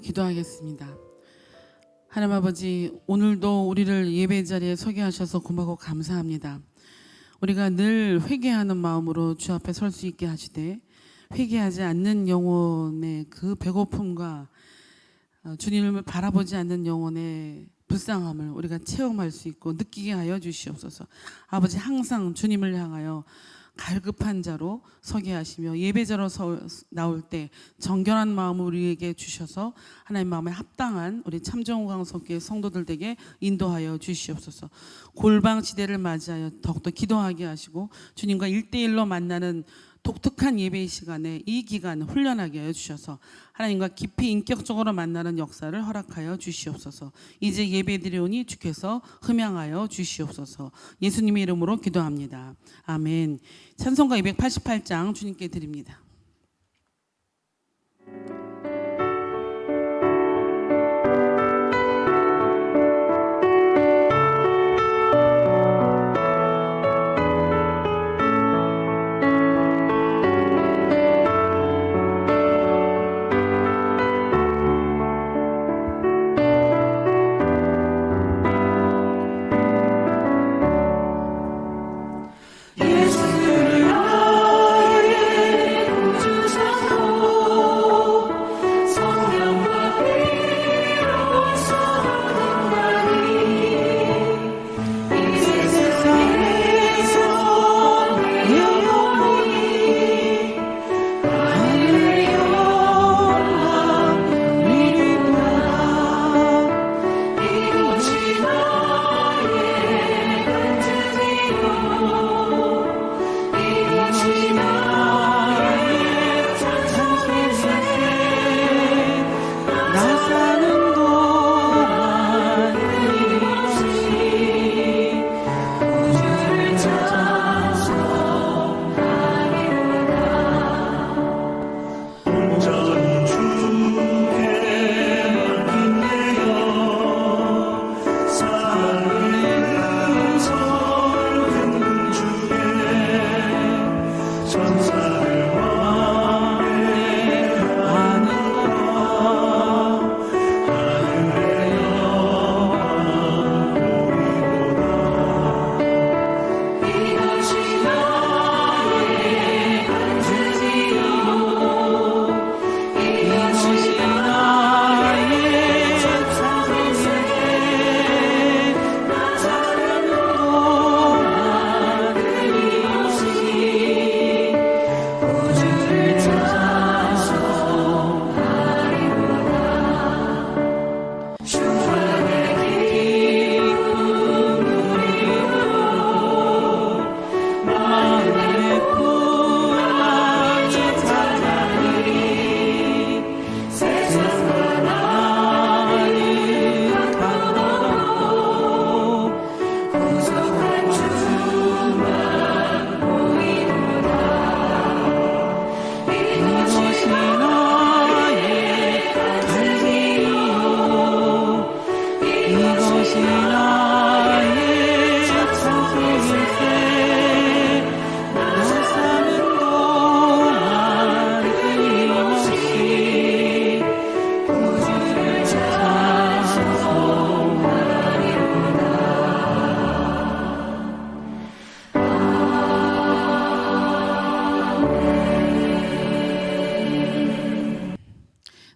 기도하겠습니다. 하나님 아버지, 오늘도 우리를 예배 자리에 서게 하셔서 고맙고 감사합니다. 우리가 늘 회개하는 마음으로 주 앞에 설 수 있게 하시되, 회개하지 않는 영혼의 그 배고픔과 주님을 바라보지 않는 영혼의 불쌍함을 우리가 체험할 수 있고 느끼게 하여 주시옵소서. 아버지, 항상 주님을 향하여 갈급한 자로 서게 하시며 예배자로 나올 때 정결한 마음을 우리에게 주셔서 하나님 마음에 합당한 우리 참정광석교회 성도들에게 인도하여 주시옵소서. 골방 시대를 맞이하여 더욱더 기도하게 하시고 주님과 1대1로 만나는 독특한 예배의 시간에 이 기간 훈련하게 하여 주셔서 하나님과 깊이 인격적으로 만나는 역사를 허락하여 주시옵소서. 이제 예배드리오니 주께서 흠양하여 주시옵소서. 예수님의 이름으로 기도합니다. 아멘. 찬송가 288장 주님께 드립니다.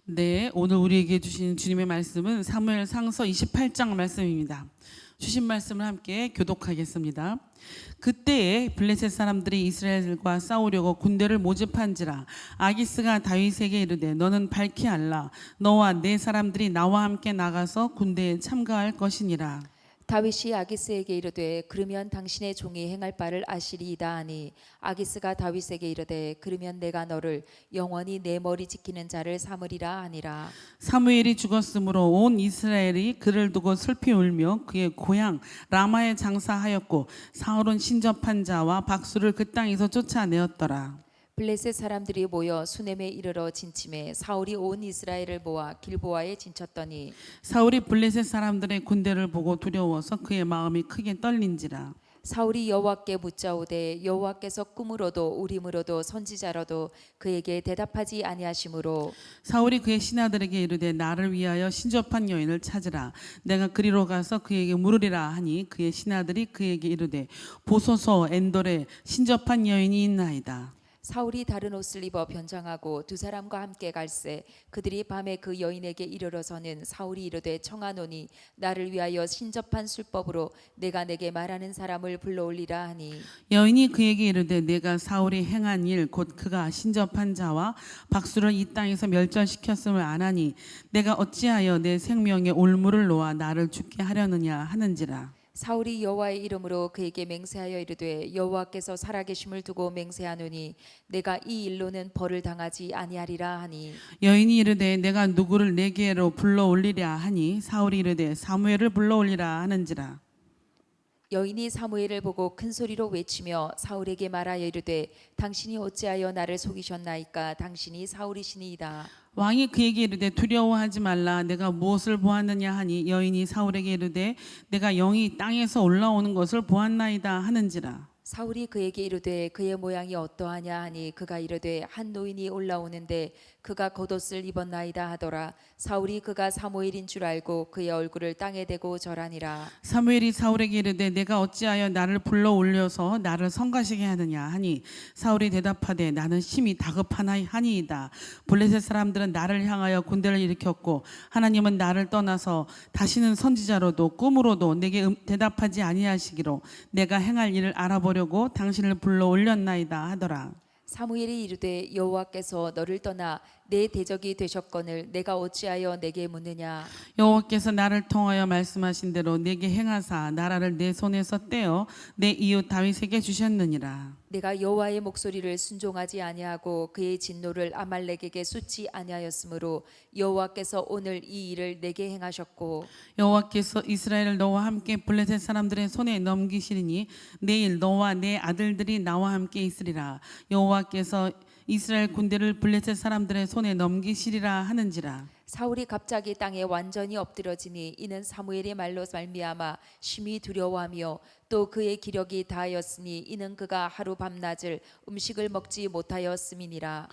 네, 오늘 우리에게 주신 주님의 말씀은 사무엘상서 28장 말씀입니다. 주신 말씀을 함께 교독하겠습니다. 그때에 블레셋 사람들이 이스라엘과 싸우려고 군대를 모집한지라 아기스가 다윗에게 이르되 너는 밝히 알라. 너와 네 사람들이 나와 함께 나가서 군대에 참가할 것이니라. 다윗이 아기스에게 이르되 그러면 당신의 종이 행할 바를 아시리이다 하니 아기스가 다윗에게 이르되 그러면 내가 너를 영원히 내 머리 지키는 자를 삼으리라 하니라. 사무엘이 죽었으므로 온 이스라엘이 그를 두고 슬피 울며 그의 고향 라마에 장사하였고 사울은 신접한 자와 박수를 그 땅에서 쫓아내었더라. 블레셋 사람들이 모여 수넴에 이르러 진침해 사울이 온 이스라엘을 모아 길보아에 진쳤더니 사울이 블레셋 사람들의 군대를 보고 두려워서 그의 마음이 크게 떨린지라. 사울이 여호와께 묻자오되 여호와께서 꿈으로도 우림으로도 선지자로도 그에게 대답하지 아니하시므로 사울이 그의 신하들에게 이르되 나를 위하여 신접한 여인을 찾으라. 내가 그리로 가서 그에게 물으리라 하니 그의 신하들이 그에게 이르되 보소서 엔돌에 신접한 여인이 있나이다. 사울이 다른 옷을 입어 변장하고 두 사람과 함께 갈새 그들이 밤에 그 여인에게 이르러서는 사울이 이르되 청하노니 나를 위하여 신접한 술법으로 내가 내게 말하는 사람을 불러올리라 하니 여인이 그에게 이르되 내가 사울이 행한 일 곧 그가 신접한 자와 박수를 이 땅에서 멸절시켰음을 아나니 내가 어찌하여 내 생명에 올무를 놓아 나를 죽게 하려느냐 하는지라. 사울이 여호와의 이름으로 그에게 맹세하여 이르되 여호와께서 살아계심을 두고 맹세하노니 내가 이 일로는 벌을 당하지 아니하리라 하니 여인이 이르되 내가 누구를 내게로 불러올리랴 하니 사울이 이르되 사무엘을 불러올리라 하는지라. 여인이 사무엘을 보고 큰 소리로 외치며 사울에게 말하여 이르되 당신이 어찌하여 나를 속이셨나이까 당신이 사울이시니이다. 왕이 그에게 이르되 두려워하지 말라. 내가 무엇을 보았느냐 하니 여인이 사울에게 이르되 내가 영이 땅에서 올라오는 것을 보았나이다 하는지라. 사울이 그에게 이르되 그의 모양이 어떠하냐 하니 그가 이르되 한 노인이 올라오는데 그가 겉옷을 입었나이다 하더라. 사울이 그가 사무엘인 줄 알고 그의 얼굴을 땅에 대고 절하니라. 사무엘이 사울에게 이르되 내가 어찌하여 나를 불러 올려서 나를 성가시게 하느냐 하니 사울이 대답하되 나는 심히 다급하나이다. 블레셋 사람들은 나를 향하여 군대를 일으켰고 하나님은 나를 떠나서 다시는 선지자로도 꿈으로도 내게 대답하지 아니하시기로 내가 행할 일을 알아보려고 당신을 불러 올렸나이다 하더라. 사무엘이 이르되 여호와께서 너를 떠나 내 대적이 되셨거늘 내가 어찌하여 내게 묻느냐. 여호와께서 나를 통하여 말씀하신 대로 내게 행하사 나라를 내 손에서 떼어 내 이웃 다윗에게 주셨느니라. 내가 여호와의 목소리를 순종하지 아니하고 그의 진노를 아말렉에게 쏟지 아니하였으므로 여호와께서 오늘 이 일을 내게 행하셨고 여호와께서 이스라엘을 너와 함께 블레셋 사람들의 손에 넘기시리니 내일 너와 내 아들들이 나와 함께 있으리라. 여호와께서 이스라엘 군대를 블레셋 사람들의 손에 넘기시리라 하는지라. 사울이 갑자기 땅에 완전히 엎드러지니 이는 사무엘의 말로 말미암아 심히 두려워하며 또 그의 기력이 다하였으니 이는 그가 하루 밤낮을 음식을 먹지 못하였음이니라.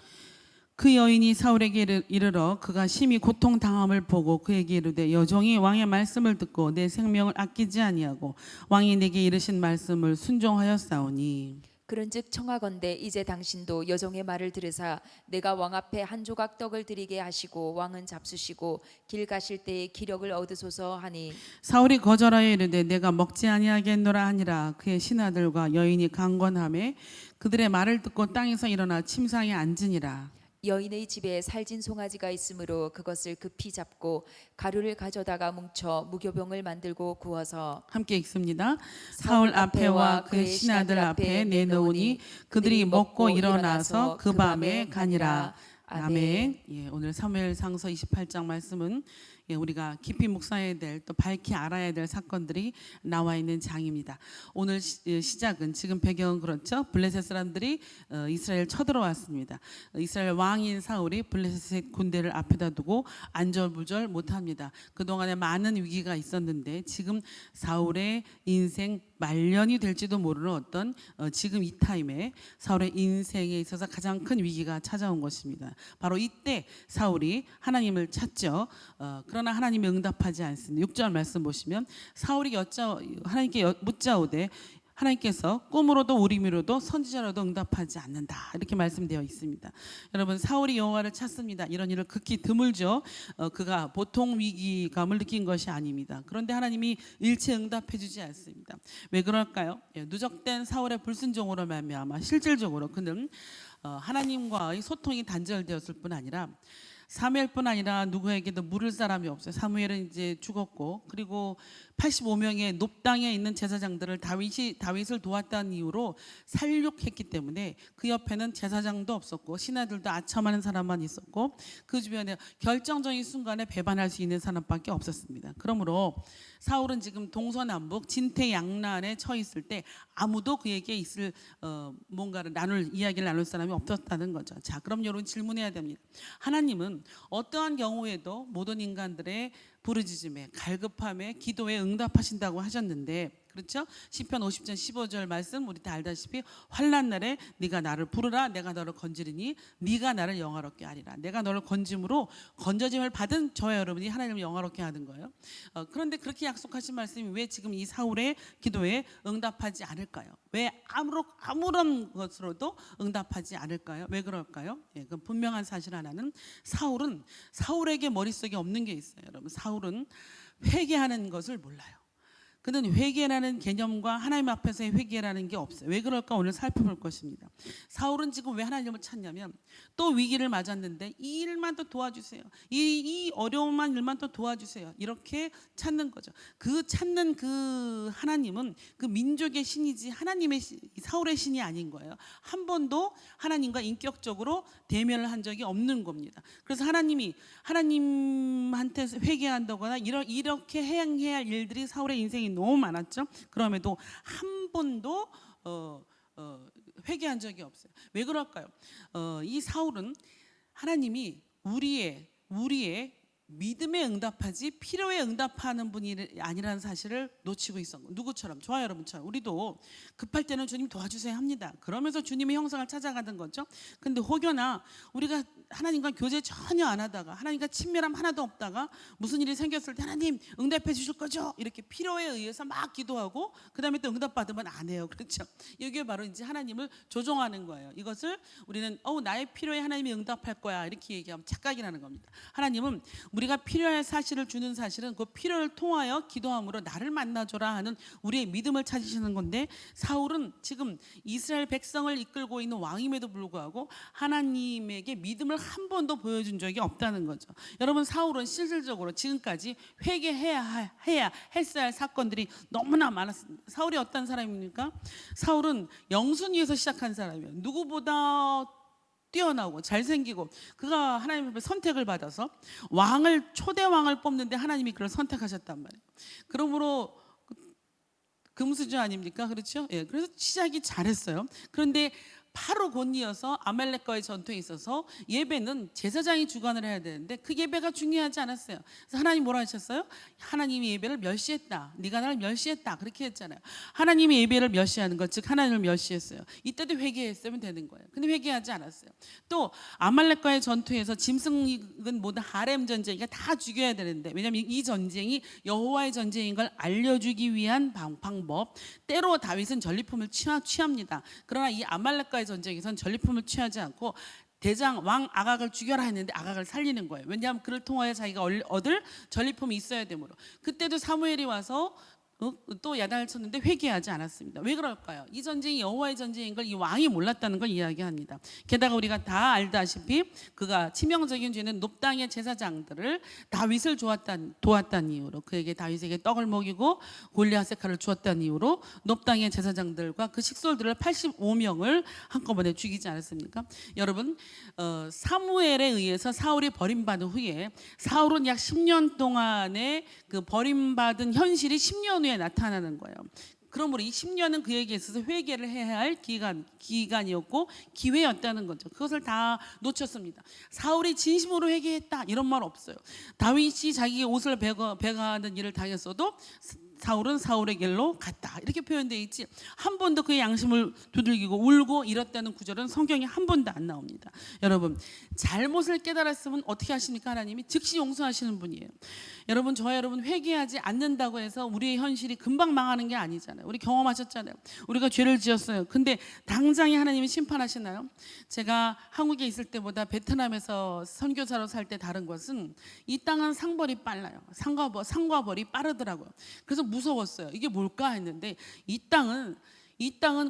그 여인이 사울에게 이르러 그가 심히 고통당함을 보고 그에게 이르되 여종이 왕의 말씀을 듣고 내 생명을 아끼지 아니하고 왕이 내게 이르신 말씀을 순종하였사오니 그런즉 청하건대 이제 당신도 여종의 말을 들으사 내가 왕 앞에 한 조각 떡을 드리게 하시고 왕은 잡수시고 길 가실 때에 기력을 얻으소서 하니 사울이 거절하여 이르되 내가 먹지 아니하겠노라 하니라. 그의 신하들과 여인이 강권하매 그들의 말을 듣고 땅에서 일어나 침상에 앉으니라. 여인의 집에 살진 송아지가 있으므로 그것을 급히 잡고 가루를 가져다가 뭉쳐 무교병을 만들고 구워서 함께 읽습니다. 사울 앞에와 그의 신하들 앞에 내놓으니 그들이 먹고 일어나서 그 밤에 가니라. 아멘. 예, 오늘 사무엘상서 28장 말씀은 우리가 깊이 묵상해야 될 또 밝히 알아야 될 사건들이 나와 있는 장입니다. 오늘 시작은 지금 배경은 그렇죠. 블레셋 사람들이 이스라엘 쳐들어왔습니다. 이스라엘 왕인 사울이 블레셋 군대를 앞에다 두고 안절부절 못합니다. 그동안에 많은 위기가 있었는데 지금 사울의 인생 말년이 될지도 모르는 어떤 지금 이 타임에 사울의 인생에 있어서 가장 큰 위기가 찾아온 것입니다. 바로 이때 사울이 하나님을 찾죠. 그러나 하나님이 응답하지 않습니다. 6절 말씀 보시면 사울이 하나님께 묻자오되 하나님께서 꿈으로도 우림으로도 선지자로도 응답하지 않는다 이렇게 말씀되어 있습니다. 여러분 사울이 여호와를 찾습니다. 이런 일을 극히 드물죠. 그가 보통 위기감을 느낀 것이 아닙니다. 그런데 하나님이 일체 응답해주지 않습니다. 왜 그럴까요? 누적된 사울의 불순종으로 말미암아 실질적으로 그는 하나님과의 소통이 단절되었을 뿐 아니라 사무엘뿐 아니라 누구에게도 물을 사람이 없어요. 사무엘은 이제 죽었고 그리고 85명의 높당에 있는 제사장들을 다윗을 도왔다는 이유로 살육했기 때문에 그 옆에는 제사장도 없었고 신하들도 아첨하는 사람만 있었고 그 주변에 결정적인 순간에 배반할 수 있는 사람밖에 없었습니다. 그러므로 사울은 지금 동서남북 진퇴양난에 처해 있을 때 아무도 그에게 있을 뭔가를 이야기를 나눌 사람이 없었다는 거죠. 자, 그럼 여러분 질문해야 됩니다. 하나님은 어떠한 경우에도 모든 인간들의 부르짖음에 갈급함에 기도에 응답하신다고 하셨는데, 그렇죠? 시편 50편 15절 말씀 우리 다 알다시피 환난 날에 네가 나를 부르라 내가 너를 건지리니 네가 나를 영화롭게 하리라. 내가 너를 건짐으로 건져짐을 받은 저와 여러분이 하나님을 영화롭게 하는 거예요. 그런데 그렇게 약속하신 말씀이 왜 지금 이 사울의 기도에 응답하지 않을까요? 왜 아무런 것으로도 응답하지 않을까요? 왜 그럴까요? 예, 그 분명한 사실 하나는 사울에게 머릿속에 없는 게 있어요. 여러분, 사울은 회개하는 것을 몰라요. 그는 회개라는 개념과 하나님 앞에서의 회개라는 게 없어요. 왜 그럴까 오늘 살펴볼 것입니다. 사울은 지금 왜 하나님을 찾냐면 또 위기를 맞았는데 이 일만 또 도와주세요. 이 어려운 일만 또 도와주세요. 이렇게 찾는 거죠. 그 찾는 그 하나님은 그 민족의 신이지 하나님의 사울의 신이 아닌 거예요. 한 번도 하나님과 인격적으로 대면을 한 적이 없는 겁니다. 그래서 하나님한테 회개한다거나 이렇게 해야 할 일들이 사울의 인생이 너무 많았죠. 그럼에도 한 번도 회개한 적이 없어요. 왜 그럴까요? 이 사울은 하나님이 우리의 믿음에 응답하지 필요에 응답하는 분이 아니라는 사실을 놓치고 있었고, 누구처럼? 저와 여러분처럼 우리도 급할 때는 주님 도와주세요 합니다. 그러면서 주님의 형상을 찾아가는 거죠. 근데 혹여나 우리가 하나님과 교제 전혀 안 하다가 하나님과 친밀함 하나도 없다가 무슨 일이 생겼을 때 하나님 응답해 주실 거죠? 이렇게 필요에 의해서 막 기도하고 그 다음에 또 응답받으면 안 해요. 그렇죠? 이게 바로 이제 하나님을 조종하는 거예요. 이것을 우리는 나의 필요에 하나님이 응답할 거야 이렇게 얘기하면 착각이 나는 겁니다. 하나님은 우리가 필요할 사실을 주는 사실은 그 필요를 통하여 기도함으로 나를 만나줘라 하는 우리의 믿음을 찾으시는 건데, 사울은 지금 이스라엘 백성을 이끌고 있는 왕임에도 불구하고 하나님에게 믿음을 한 번도 보여준 적이 없다는 거죠. 여러분, 사울은 실질적으로 지금까지 회개해야 했어야 할 사건들이 너무나 많았습니다. 사울이 어떤 사람입니까? 사울은 영순위에서 시작한 사람이에요. 누구보다 뛰어나고 잘생기고 그가 하나님 앞에 선택을 받아서 초대 왕을 뽑는데 하나님이 그를 선택하셨단 말이에요. 그러므로 금수저 아닙니까? 그렇죠? 예, 그래서 시작이 잘했어요. 그런데 바로 곧 이어서 아말렉과의 전투에 있어서 예배는 제사장이 주관을 해야 되는데 그 예배가 중요하지 않았어요. 그래서 하나님 뭐라 하셨어요? 하나님이 예배를 멸시했다. 네가 나를 멸시했다. 그렇게 했잖아요. 하나님이 예배를 멸시하는 것, 즉 하나님을 멸시했어요. 이때도 회개했으면 되는 거예요. 근데 회개하지 않았어요. 또 아말렉과의 전투에서 짐승은 모두 하렘 전쟁이니까 다 죽여야 되는데, 왜냐하면 이 전쟁이 여호와의 전쟁인 걸 알려주기 위한 방법. 때로 다윗은 전리품을 취합니다. 그러나 이 아말렉과의 전쟁에선 전리품을 취하지 않고 대장 왕 아각을 죽여라 했는데 아각을 살리는 거예요. 왜냐하면 그를 통하여 자기가 얻을 전리품이 있어야 되므로. 그때도 사무엘이 와서 또 야단을 쳤는데 회개하지 않았습니다. 왜 그럴까요? 이 전쟁이 여호와의 전쟁인 걸 이 왕이 몰랐다는 걸 이야기합니다. 게다가 우리가 다 알다시피 그가 치명적인 죄는 높 땅의 제사장들을 다윗을 도왔다는 이유로, 그에게 다윗에게 떡을 먹이고 골리앗의 칼을 주었다는 이유로 높 땅의 제사장들과 그 식솔들을 85명을 한꺼번에 죽이지 않았습니까? 여러분, 사무엘에 의해서 사울이 버림받은 후에 사울은 약 10년 동안의 그 버림받은 현실이 10년 후에 나타나는 거예요. 그러므로 이 10년은 그에게 있어서 회개를 해야 할 기간이었고 기회였다는 거죠. 그것을 다 놓쳤습니다. 사울이 진심으로 회개했다 이런 말 없어요. 다윗이 자기의 옷을 베가하는 일을 당했어도 사울은 사울의 길로 갔다 이렇게 표현되어 있지, 한 번도 그의 양심을 두들기고 울고 이랬다는 구절은 성경에 한 번도 안 나옵니다. 여러분, 잘못을 깨달았으면 어떻게 하십니까? 하나님이 즉시 용서하시는 분이에요. 여러분, 저와 여러분 회개하지 않는다고 해서 우리의 현실이 금방 망하는 게 아니잖아요. 우리 경험하셨잖아요. 우리가 죄를 지었어요. 근데 당장에 하나님이 심판하시나요? 제가 한국에 있을 때보다 베트남에서 선교사로 살 때 다른 것은 이 땅은 상벌이 빨라요. 상과 벌이 빠르더라고요. 그래서 무서웠어요. 이게 뭘까 했는데 이 땅은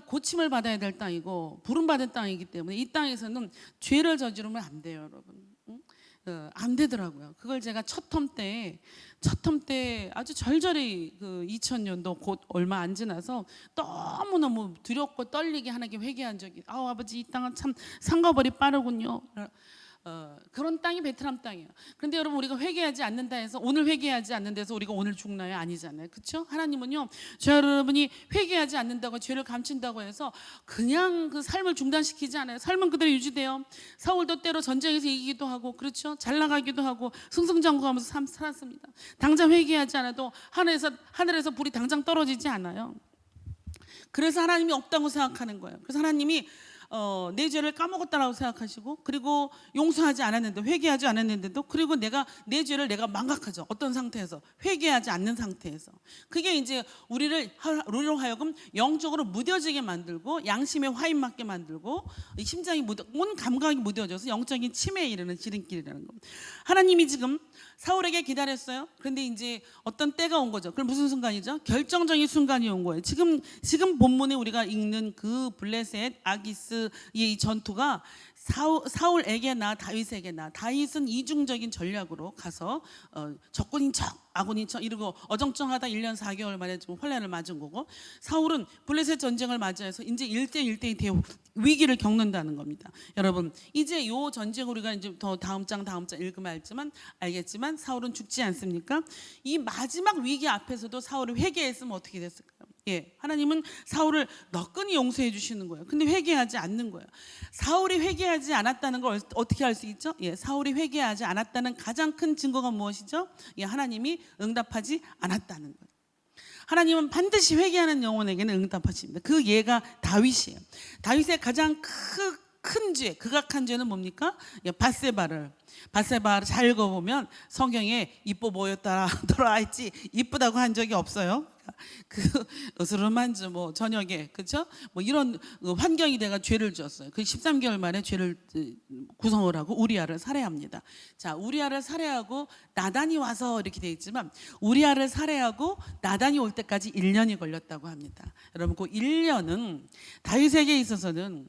고침을 받아야 될 땅이고 부름받은 땅이기 때문에 이 땅에서는 죄를 저지르면 안 돼요, 여러분. 안 되더라고요. 그걸 제가 첫 텀 때 아주 절절히 그 2000년도 곧 얼마 안 지나서 너무너무 두렵고 떨리게 하나님께 회개한 적이, 아버지 이 땅은 참 상과 벌이 빠르군요. 그런 땅이 베트남 땅이에요. 그런데 여러분 우리가 회개하지 않는다 해서 오늘 회개하지 않는 데서 우리가 오늘 죽나요? 아니잖아요. 그렇죠? 하나님은요. 저 여러분이 회개하지 않는다고 죄를 감춘다고 해서 그냥 그 삶을 중단시키지 않아요. 삶은 그대로 유지돼요. 사울도 때로 전쟁에서 이기기도 하고 그렇죠? 잘 나가기도 하고 승승장구하면서 살았습니다. 당장 회개하지 않아도 하늘에서 불이 당장 떨어지지 않아요. 그래서 하나님이 없다고 생각하는 거예요. 그래서 하나님이 내 죄를 까먹었다라고 생각하시고 그리고 용서하지 않았는데 회개하지 않았는데도 그리고 내 죄를 내가 망각하죠. 어떤 상태에서 회개하지 않는 상태에서 그게 이제 우리로 하여금 영적으로 무뎌지게 만들고 양심에 화인 맞게 만들고 심장이 온 감각이 무뎌져서 영적인 치매에 이르는 지름길이라는 겁니다. 하나님이 지금 사울에게 기다렸어요. 그런데 이제 어떤 때가 온 거죠. 그럼 무슨 순간이죠? 결정적인 순간이 온 거예요. 지금 본문에 우리가 읽는 그 블레셋 아기스의 이 전투가 사울에게나 다윗에게나 다윗은 이중적인 전략으로 가서 적군인 척 아군인 척 이러고 어정쩡하다 1년 4개월 만에 좀 혼란을 맞은 거고 사울은 블레셋 전쟁을 맞이해서 이제 1대1대2 위기를 겪는다는 겁니다. 여러분 이제 요 전쟁 우리가 이제 더 다음 장 읽으면 알겠지만 사울은 죽지 않습니까? 이 마지막 위기 앞에서도 사울이 회개했으면 어떻게 됐을까요? 예, 하나님은 사울을 너끈히 용서해 주시는 거예요. 근데 회개하지 않는 거예요. 사울이 회개하지 않았다는 걸 어떻게 알 수 있죠? 예, 사울이 회개하지 않았다는 가장 큰 증거가 무엇이죠? 예, 하나님이 응답하지 않았다는 거예요. 하나님은 반드시 회개하는 영혼에게는 응답하십니다. 그 예가 다윗이에요. 다윗의 가장 큰 죄, 극악한 죄는 뭡니까? 예, 바세바를 잘 읽어보면 성경에 이뻐 보였더라 했지 이쁘다고 한 적이 없어요. 그 으스름한지 뭐 저녁에 그렇죠? 뭐 이런 환경이 돼가 죄를 지었어요. 그 13개월 만에 죄를 구성을 하고 우리아를 살해합니다. 자, 우리아를 살해하고 나단이 와서 이렇게 돼 있지만 우리아를 살해하고 나단이 올 때까지 1년이 걸렸다고 합니다. 여러분 그 1년은 다윗에게 있어서는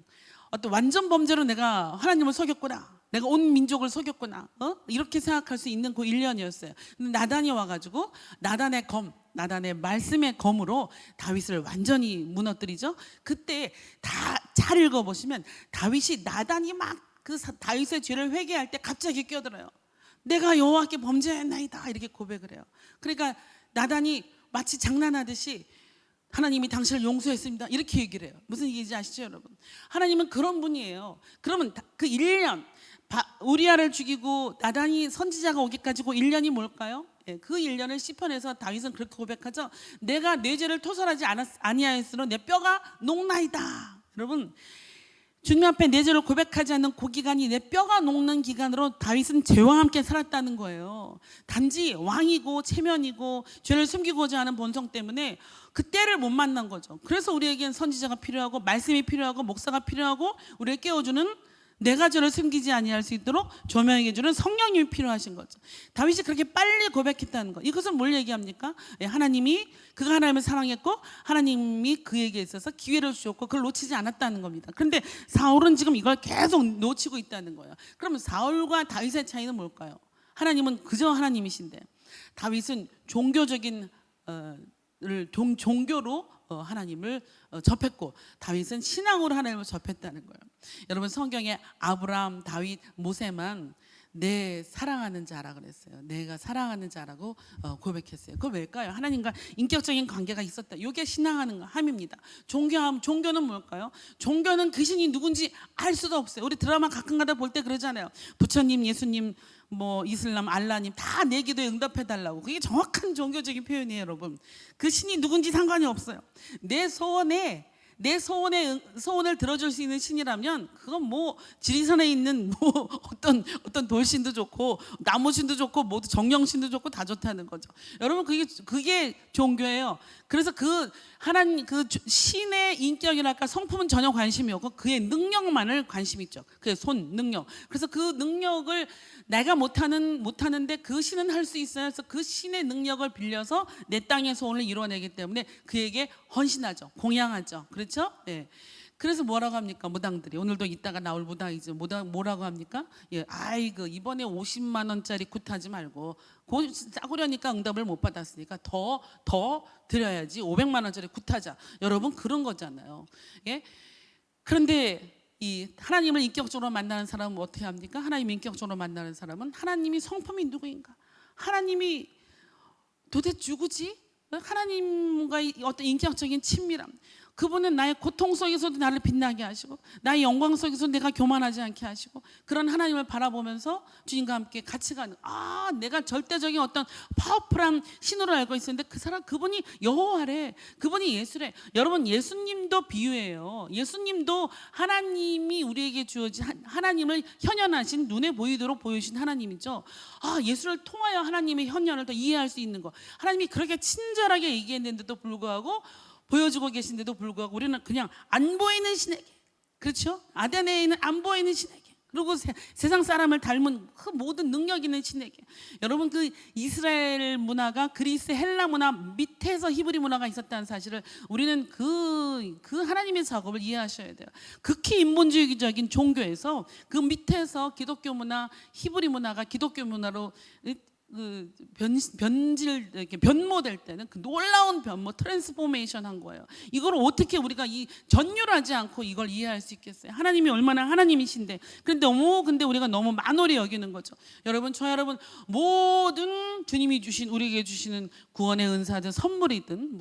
어떤 완전 범죄로 내가 하나님을 속였구나. 내가 온 민족을 속였구나. 이렇게 생각할 수 있는 그 1년이었어요. 근데 나단이 와가지고 나단의 말씀의 검으로 다윗을 완전히 무너뜨리죠. 그때 다 잘 읽어보시면 다윗이 나단이 막 그 다윗의 죄를 회개할 때 갑자기 끼어들어요. 내가 여호와께 범죄했나이다 이렇게 고백을 해요. 그러니까 나단이 마치 장난하듯이 하나님이 당신을 용서했습니다 이렇게 얘기를 해요. 무슨 얘기인지 아시죠 여러분? 하나님은 그런 분이에요. 그러면 그 1년 우리아를 죽이고 나단이 선지자가 오기까지 그 1년이 뭘까요? 예, 그 1년을 시편에서 다윗은 그렇게 고백하죠. 내가 내 죄를 토설하지 아니하였으므로 내 뼈가 녹나이다. 여러분 주님 앞에 내 죄를 고백하지 않는 그 기간이 내 뼈가 녹는 기간으로 다윗은 죄와 함께 살았다는 거예요. 단지 왕이고 체면이고 죄를 숨기고자 하는 본성 때문에 그 때를 못 만난 거죠. 그래서 우리에겐 선지자가 필요하고 말씀이 필요하고 목사가 필요하고 우리를 깨워주는 내가 저를 숨기지 아니할 수 있도록 조명해 주는 성령님이 필요하신 거죠. 다윗이 그렇게 빨리 고백했다는 거. 이것은 뭘 얘기합니까? 하나님이 그가 하나님을 사랑했고 하나님이 그에게 있어서 기회를 주셨고 그걸 놓치지 않았다는 겁니다. 그런데 사울은 지금 이걸 계속 놓치고 있다는 거예요. 그러면 사울과 다윗의 차이는 뭘까요? 하나님은 그저 하나님이신데 다윗은 종교적인 종교로 하나님을 접했고 다윗은 신앙으로 하나님을 접했다는 거예요. 여러분 성경에 아브라함, 다윗, 모세만 내 사랑하는 자라 그랬어요. 내가 사랑하는 자라고 고백했어요. 그거 왜일까요? 하나님과 인격적인 관계가 있었다. 이게 신앙하는 함입니다. 종교는 뭘까요? 종교는 그 신이 누군지 알 수도 없어요. 우리 드라마 가끔가다 볼 때 그러잖아요. 부처님, 예수님, 뭐 이슬람, 알라님 다 내 기도에 응답해달라고. 그게 정확한 종교적인 표현이에요 여러분. 그 신이 누군지 상관이 없어요. 내 소원을 들어줄 수 있는 신이라면 그건 뭐 지리산에 있는 뭐 어떤 돌신도 좋고 나무신도 좋고 모두 정령신도 좋고 다 좋다는 거죠. 여러분 그게 종교예요. 그래서 그 하나님 그 신의 인격이랄까 성품은 전혀 관심이 없고 그의 능력만을 관심 있죠. 그의 능력. 그래서 그 능력을 내가 못하는데 그 신은 할 수 있어요. 그래서 그 신의 능력을 빌려서 내 땅의 소원을 이루어내기 때문에 그에게 헌신하죠. 공양하죠. 그렇죠? 네. 그래서 뭐라고 합니까? 무당들이 오늘도 이따가 나올 무당이죠. 뭐라고 합니까? 예, 아이고 이번에 50만 원짜리 굿하지 말고 싸구려니까 응답을 못 받았으니까 더 드려야지 500만 원짜리 굿하자. 여러분 그런 거잖아요. 예? 그런데 이 하나님을 인격적으로 만나는 사람은 어떻게 합니까? 하나님 인격적으로 만나는 사람은 하나님이 성품이 누구인가? 하나님이 도대체 누구지? 하나님과의 어떤 인격적인 친밀함. 그분은 나의 고통 속에서도 나를 빛나게 하시고 나의 영광 속에서 내가 교만하지 않게 하시고 그런 하나님을 바라보면서 주님과 함께 같이 가는 내가 절대적인 어떤 파워풀한 신으로 알고 있었는데 그 사람 그분이 여호와래. 그분이 예수래. 여러분 예수님도 비유예요. 예수님도 하나님이 우리에게 주어진 하나님을 현현하신 눈에 보이도록 보여주신 하나님이죠. 예수를 통하여 하나님의 현현을 더 이해할 수 있는 거. 하나님이 그렇게 친절하게 얘기했는데도 불구하고 보여주고 계신데도 불구하고 우리는 그냥 안 보이는 신에게, 그렇죠? 아덴에 있는 안 보이는 신에게, 그리고 세상 사람을 닮은 그 모든 능력 있는 신에게. 여러분 그 이스라엘 문화가 그리스 헬라 문화 밑에서 히브리 문화가 있었다는 사실을 우리는 그 하나님의 작업을 이해하셔야 돼요. 극히 인본주의적인 종교에서 그 밑에서 기독교 문화, 히브리 문화가 기독교 문화로 변모될 때는 그 놀라운 변모, 트랜스포메이션 한 거예요. 이걸 어떻게 우리가 이 전율하지 않고 이걸 이해할 수 있겠어요? 하나님이 얼마나 하나님이신데. 근데 우리가 너무 만홀히 여기는 거죠. 여러분, 저 여러분 모든 주님이 주신 우리에게 주시는 구원의 은사든 선물이든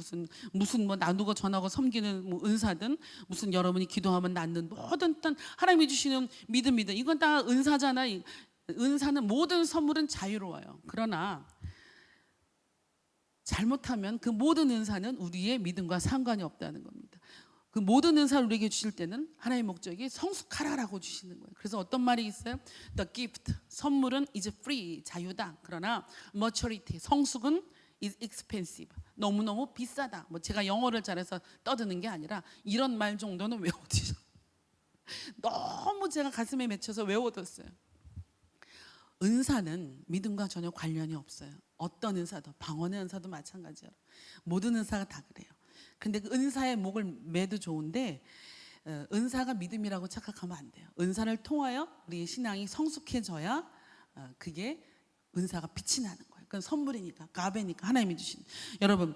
무슨 뭐 나누고 전하고 섬기는 뭐 은사든 무슨 여러분이 기도하면 낫는 모든 하나님이 주시는 믿음이든 이건 다 은사잖아요. 은사는 모든 선물은 자유로워요. 그러나 잘못하면 그 모든 은사는 우리의 믿음과 상관이 없다는 겁니다. 그 모든 은사를 우리에게 주실 때는 하나님의 목적이 성숙하라라고 주시는 거예요. 그래서 어떤 말이 있어요? The gift, 선물은 is free, 자유다. 그러나 maturity, 성숙은 is expensive, 너무너무 비싸다. 뭐 제가 영어를 잘해서 떠드는 게 아니라 이런 말 정도는 외워두죠. 너무 제가 가슴에 맺혀서 외워뒀어요. 은사는 믿음과 전혀 관련이 없어요. 어떤 은사도, 방언의 은사도 마찬가지예요. 모든 은사가 다 그래요. 근데 그 은사의 목을 매도 좋은데 은사가 믿음이라고 착각하면 안 돼요. 은사를 통하여 우리의 신앙이 성숙해져야 그게 은사가 빛이 나는 거예요. 그건 선물이니까, 가베니까 하나님이 주신. 여러분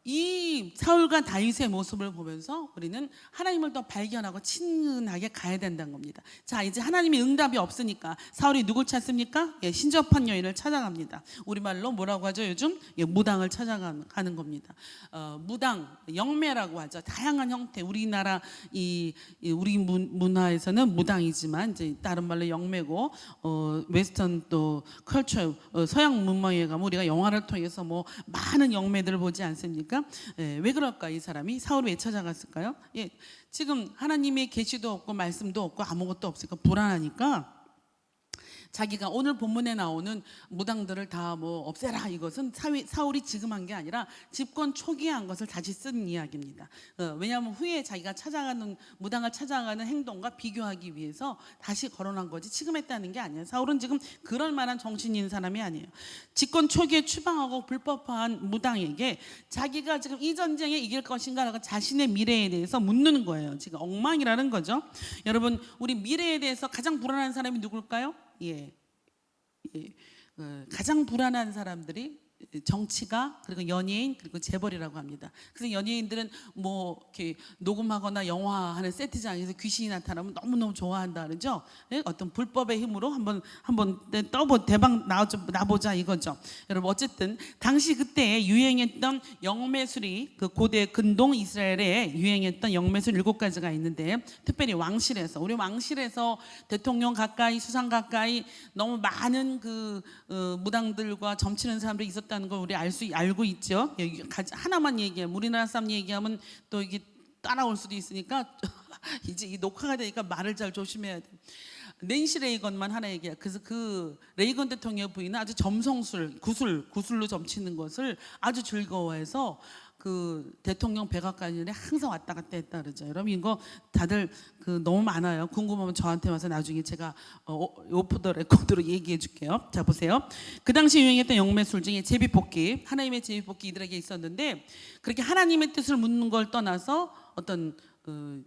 이 사울과 다윗의 모습을 보면서 우리는 하나님을 더 발견하고 친근하게 가야 된다는 겁니다. 자, 이제 하나님의 응답이 없으니까 사울이 누굴 찾습니까? 신접한 여인을 찾아갑니다. 우리말로 뭐라고 하죠? 요즘 무당을 찾아가는 겁니다. 무당, 영매라고 하죠. 다양한 형태. 우리나라 우리 문화에서는 무당이지만 이제 다른 말로 영매고 웨스턴 또 컬처 서양 문화에 가면 우리가 영화를 통해서 뭐 많은 영매들을 보지 않습니까? 왜 그럴까? 이 사람이 사울을 왜 찾아갔을까요? 지금 하나님의 계시도 없고 말씀도 없고 아무것도 없으니까 불안하니까 자기가 오늘 본문에 나오는 무당들을 다 뭐 없애라, 이것은 사울이 지금 한 게 아니라 집권 초기에 한 것을 다시 쓴 이야기입니다. 왜냐하면 후에 자기가 찾아가는 무당을 찾아가는 행동과 비교하기 위해서 다시 거론한 거지 지금 했다는 게 아니에요. 사울은 지금 그럴 만한 정신이 있는 사람이 아니에요. 집권 초기에 추방하고 불법한 무당에게 자기가 지금 이 전쟁에 이길 것인가라고 자신의 미래에 대해서 묻는 거예요. 지금 엉망이라는 거죠. 여러분, 우리 미래에 대해서 가장 불안한 사람이 누굴까요? 가장 불안한 사람들이 정치가, 그리고 연예인, 그리고 재벌이라고 합니다. 그래서 연예인들은 뭐 이렇게 녹음하거나 영화하는 세트장에서 귀신이 나타나면 너무너무 좋아한다 그러죠. 어떤 불법의 힘으로 한번 대박 나보자 이거죠. 여러분, 어쨌든 당시 그때 유행했던 영매술이 그 고대 근동 이스라엘에 유행했던 영매술 7가지가 있는데, 특별히 왕실에서, 우리 왕실에서 대통령 가까이, 수상 가까이 너무 많은 그 무당들과 점치는 사람들이 있었다는 걸 우리 알고 있죠. 하나만 얘기하면, 우리나라 사람 얘기하면 또 이게 따라올 수도 있으니까 이제 이 녹화가 되니까 말을 잘 조심해야 돼. 낸시 레이건만 하나 얘기해요. 그래서 그 레이건 대통령 부인은 아주 점성술, 구슬로 점치는 것을 아주 즐거워해서 그 대통령 백악관에 항상 왔다 갔다 했다 그러죠. 여러분, 이거 다들 너무 많아요. 궁금하면 저한테 와서 나중에 제가 오프 더 레코드로 얘기해 줄게요. 자, 보세요. 그 당시 유행했던 영매술 중에 제비뽑기, 하나님의 제비뽑기 이들에게 있었는데, 그렇게 하나님의 뜻을 묻는 걸 떠나서 어떤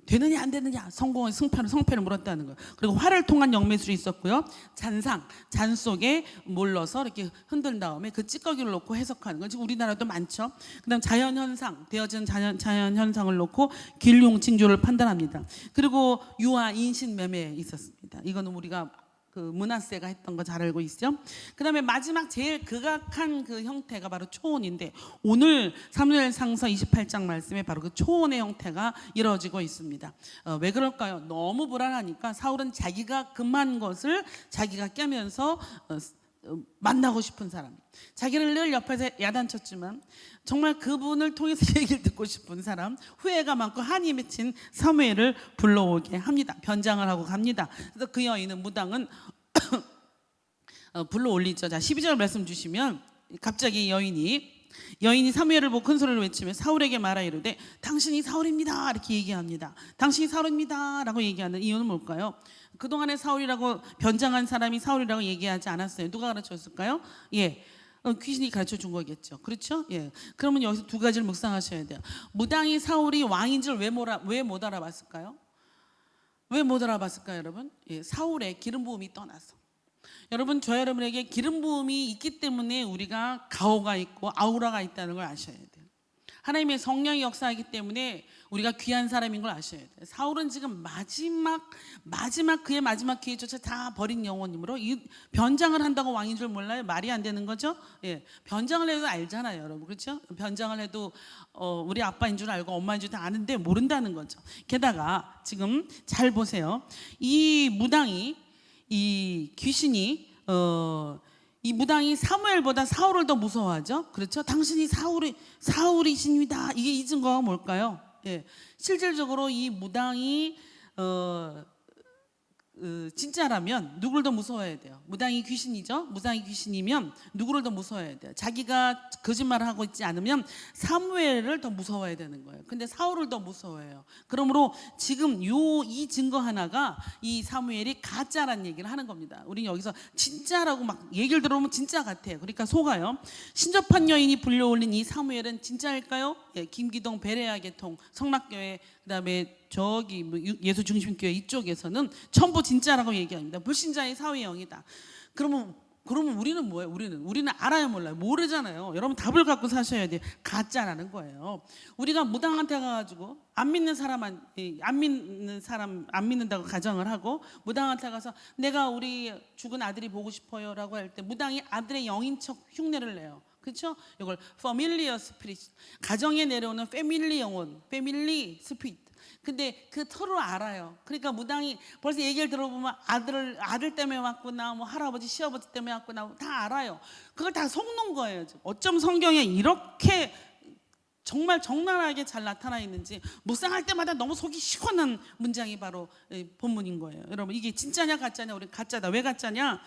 되느냐 안 되느냐 성공의 성패를 물었다는 거예요. 그리고 활을 통한 영매술이 있었고요. 잔 속에 몰러서 이렇게 흔든 다음에 그 찌꺼기를 놓고 해석하는 거. 지금 우리나라도 많죠. 그다음 자연현상, 되어진 자연현상을 놓고 길용징조를 판단합니다. 그리고 유아 인신매매 있었습니다. 이거는 우리가 그 문화세가 했던 거 잘 알고 있죠. 그다음에 마지막 제일 극악한 그 형태가 바로 초혼인데 오늘 사무엘상서 28장 말씀에 바로 그 초혼의 형태가 이루어지고 있습니다. 왜 그럴까요? 너무 불안하니까 사울은 자기가 금한 것을 자기가 깨면서 만나고 싶은 사람, 자기를 늘 옆에서 야단쳤지만 정말 그분을 통해서 얘기를 듣고 싶은 사람, 후회가 많고 한이 맺힌 사무엘을 불러오게 합니다. 변장을 하고 갑니다. 그래서 그 여인은 무당은 불러 올리죠. 자, 12절 말씀 주시면 갑자기 여인이 사무엘을 보고 큰 소리로 외치며 사울에게 말하 이르되 당신이 사울입니다 이렇게 얘기합니다. 당신이 사울입니다 라고 얘기하는 이유는 뭘까요? 그동안에 사울이라고 변장한 사람이 사울이라고 얘기하지 않았어요. 누가 가르쳤을까요? 귀신이 가르쳐 준 거겠죠. 그렇죠? 그러면 여기서 두 가지를 묵상하셔야 돼요. 무당이 사울이 왕인 줄 왜 못 알아봤을까요? 왜 못 알아봤을까요, 여러분? 사울의 기름 부음이 떠나서. 여러분, 저 여러분에게 기름 부음이 있기 때문에 우리가 가오가 있고 아우라가 있다는 걸 아셔야 돼요. 하나님의 성령이 역사하기 때문에 우리가 귀한 사람인 걸 아셔야 돼요. 사울은 지금 그의 마지막 기회조차 다 버린 영혼이므로 이 변장을 한다고 왕인 줄 몰라요? 말이 안 되는 거죠. 변장을 해도 알잖아요, 여러분. 그렇죠? 변장을 해도 우리 아빠인 줄 알고 엄마인 줄 다 아는데 모른다는 거죠. 게다가 지금 잘 보세요. 이 무당이 이 귀신이 이 무당이 사무엘보다 사울을 더 무서워하죠. 그렇죠? 당신이 사울이십니다. 이게 이 증거가 뭘까요? 실질적으로 이 무당이 진짜라면 누구를 더 무서워해야 돼요? 무당이 귀신이죠. 무당이 귀신이면 누구를 더 무서워해야 돼요? 자기가 거짓말을 하고 있지 않으면 사무엘을 더 무서워해야 되는 거예요. 근데 사울을 더 무서워해요. 그러므로 지금 이 증거 하나가 이 사무엘이 가짜라는 얘기를 하는 겁니다. 우리 여기서 진짜라고 막 얘기를 들어보면 진짜 같아요. 그러니까 속아요. 신접한 여인이 불려올린 이 사무엘은 진짜일까요? 김기동 베레아 계통 성락교회, 그다음에 저기 예수 중심교회 이쪽에서는 전부 진짜라고 얘기합니다. 불신자의 사회의 영이다. 그러면 우리는 뭐예요? 우리는 알아요, 몰라요? 모르잖아요. 여러분 답을 갖고 사셔야 돼요. 가짜라는 거예요. 우리가 무당한테 가가지고 안 믿는다고 가정을 하고 무당한테 가서 내가 우리 죽은 아들이 보고 싶어요라고 할 때 무당이 아들의 영인 척 흉내를 내요. 그렇죠? 이걸 familiar spirit, 가정에 내려오는 패밀리 영혼, 패밀리 스피릿. 근데 그 서로 알아요. 그러니까 무당이 벌써 얘기를 들어보면 아들 때문에 왔구나, 뭐 할아버지 시아버지 때문에 왔구나, 다 알아요. 그걸 다 속는 거예요. 어쩜 성경에 이렇게 정말 적나라하게 잘 나타나 있는지 묵상할 때마다 너무 속이 시원한 문장이 바로 본문인 거예요. 여러분, 이게 진짜냐 가짜냐? 우리 가짜다. 왜 가짜냐?